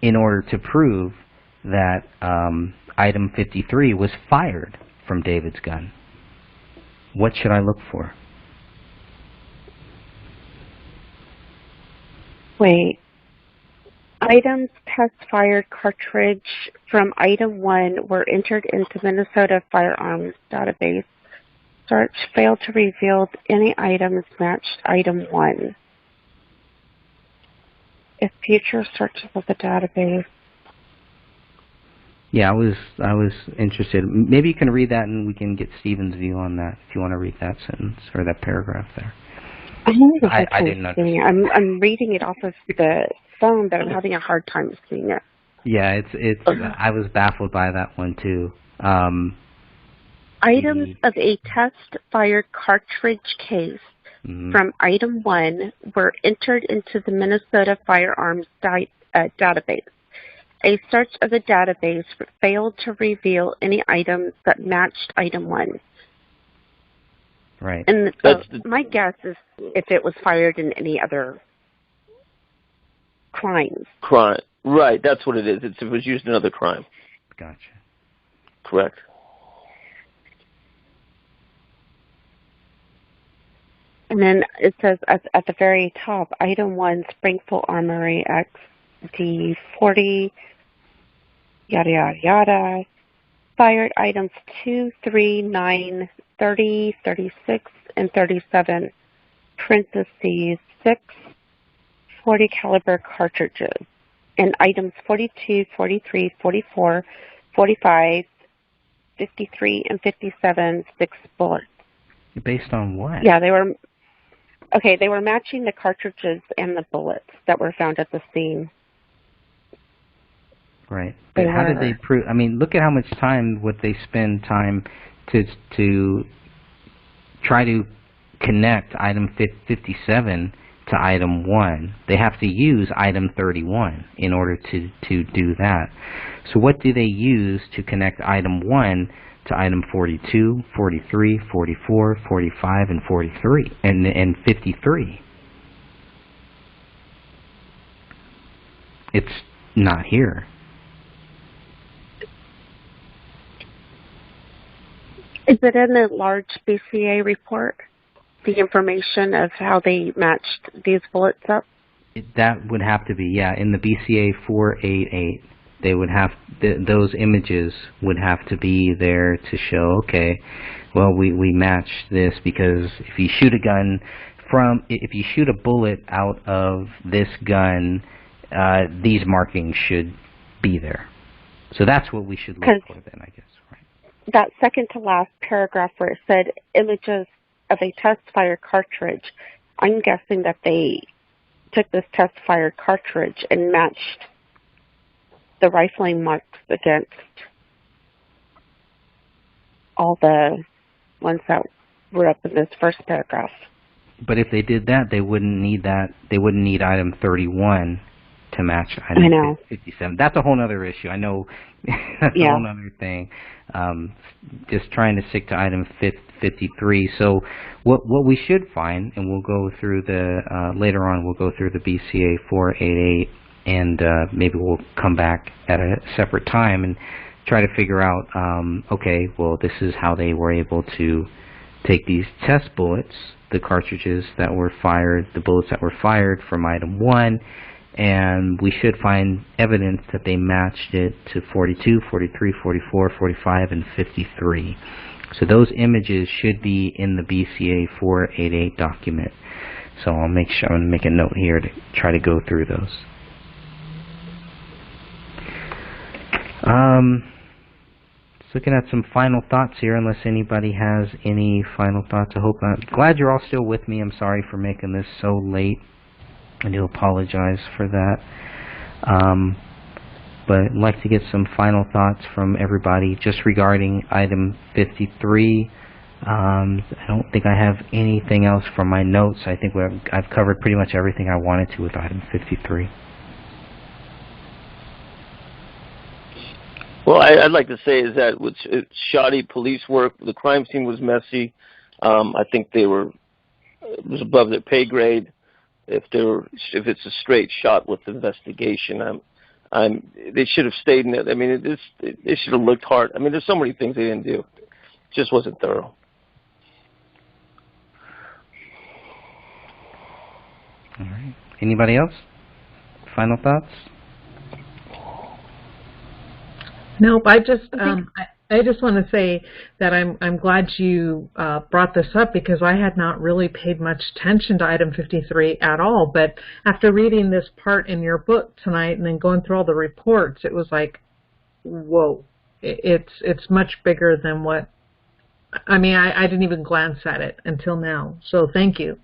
B: in order to prove that item 53 was fired from David's gun? What should I look for?
C: Wait. Items test fired cartridge from item 1 were entered into Minnesota Firearms Database. Search failed to reveal any items matched item 1. If future searches of the database.
B: Yeah, I was interested. Maybe you can read that and we can get Stephen's view on that if you want to read that sentence or that paragraph there.
C: I didn't understand. I'm reading it off of the phone, but I'm having a hard time seeing it.
B: Yeah, it's. I was baffled by that one too.
C: Items of a test-fired cartridge case from item 1 were entered into the Minnesota Firearms Database. A search of the database failed to reveal any items that matched item 1.
B: Right.
C: And my guess is if it was fired in any other crimes.
D: Crime. Right, that's what it is. It was used in another crime.
B: Gotcha.
D: Correct.
C: And then it says at the very top, item 1, Springfield Armory X D40, yada, yada, yada. Fired items 2, 3, 9, 30, 36, and 37, parentheses 6, 40 caliber cartridges, and items 42, 43, 44, 45, 53, and 57, 6 bullets.
B: Based on what?
C: Yeah, they were matching the cartridges and the bullets that were found at the scene.
B: Right. But how did they prove? I mean, look at how much time would they spend time to try to connect item 57 to item 1. They have to use item 31 in order to do that. So what do they use to connect item 1 to item 42, 43, 44, 45, and 43, and 53? It's not here.
C: Is it in the large BCA report, the information of how they matched these bullets up?
B: That would have to be, yeah, in the BCA 488. They would have those images would have to be there to show, okay, well, we matched this because if you shoot a gun if you shoot a bullet out of this gun, these markings should be there. So that's what we should look for then, I guess.
C: That second to last paragraph where it said images of a test-fired cartridge, I'm guessing that they took this test-fired cartridge and matched the rifling marks against all the ones that were up in this first paragraph.
B: But if they did that, they wouldn't need that. They wouldn't need item 31 to match item 57. That's a whole other issue. I know that's a whole other thing. Just trying to stick to item 53. So what we should find, and we'll go through the later on, we'll go through the BCA 488, and maybe we'll come back at a separate time and try to figure out, okay, well, this is how they were able to take these test bullets, the cartridges that were fired, the bullets that were fired from item 1, and we should find evidence that they matched it to 42, 43, 44, 45, and 53. So those images should be in the BCA 488 document. So I'll make sure, I'm going to make a note here to try to go through those. Just looking at some final thoughts here, unless anybody has any final thoughts. I'm glad you're all still with me. I'm sorry for making this so late. I do apologize for that. But I'd like to get some final thoughts from everybody just regarding item 53. I don't think I have anything else from my notes. I think I've covered pretty much everything I wanted to with item 53.
D: Well, I'd like to say is that it's shoddy police work. The crime scene was messy. I think it was above their pay grade. If it's a straight shot with investigation, they should have stayed in it. I mean, they should have looked hard. I mean, there's so many things they didn't do. It just wasn't thorough.
B: All right. Anybody else? Final thoughts?
E: Nope. I just want to say that I'm glad you brought this up, because I had not really paid much attention to item 53 at all. But after reading this part in your book tonight and then going through all the reports, it was like, whoa, it's much bigger than what. I mean, I didn't even glance at it until now. So thank you.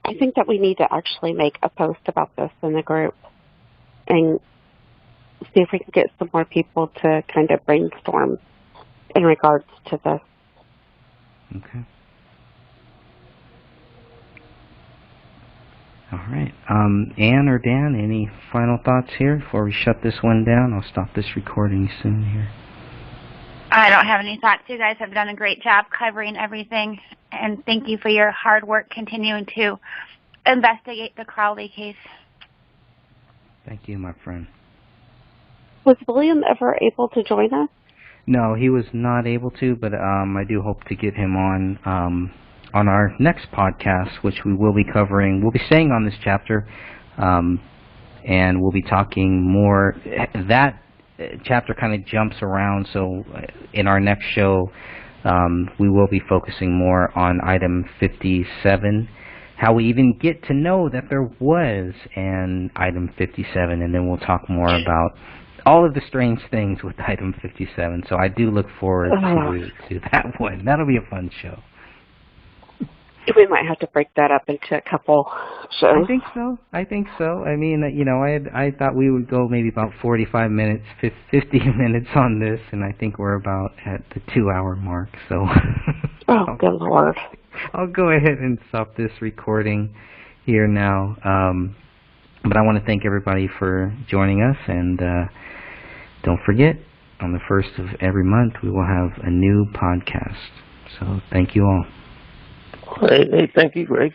C: I think that we need to actually make a post about this in the group and see if we can get some more people to kind of brainstorm in regards to this.
B: Okay. All right. Ann or Dan, any final thoughts here before we shut this one down? I'll stop this recording soon here.
F: I don't have any thoughts. You guys have done a great job covering everything, and thank you for your hard work continuing to investigate the Crowley case.
B: Thank you, my friend.
C: Was William ever able to join us?
B: No, he was not able to, but I do hope to get him on our next podcast, which we will be covering. We'll be staying on this chapter. and we'll be talking more. That chapter kind of jumps around, so in our next show, we will be focusing more on item 57, how we even get to know that there was an item 57, and then we'll talk more about all of the strange things with item 57. So I do look forward to that one. That'll be a fun show.
C: We might have to break that up into a couple shows.
B: I think so. I mean, I thought we would go maybe about 45 minutes, 50 minutes on this, and I think we're about at the 2-hour mark. So,
C: oh, good Lord!
B: I'll go ahead and stop this recording here now. But I want to thank everybody for joining us, and don't forget, on the 1st of every month, we will have a new podcast. So, thank you all.
D: Hey, thank you, Greg.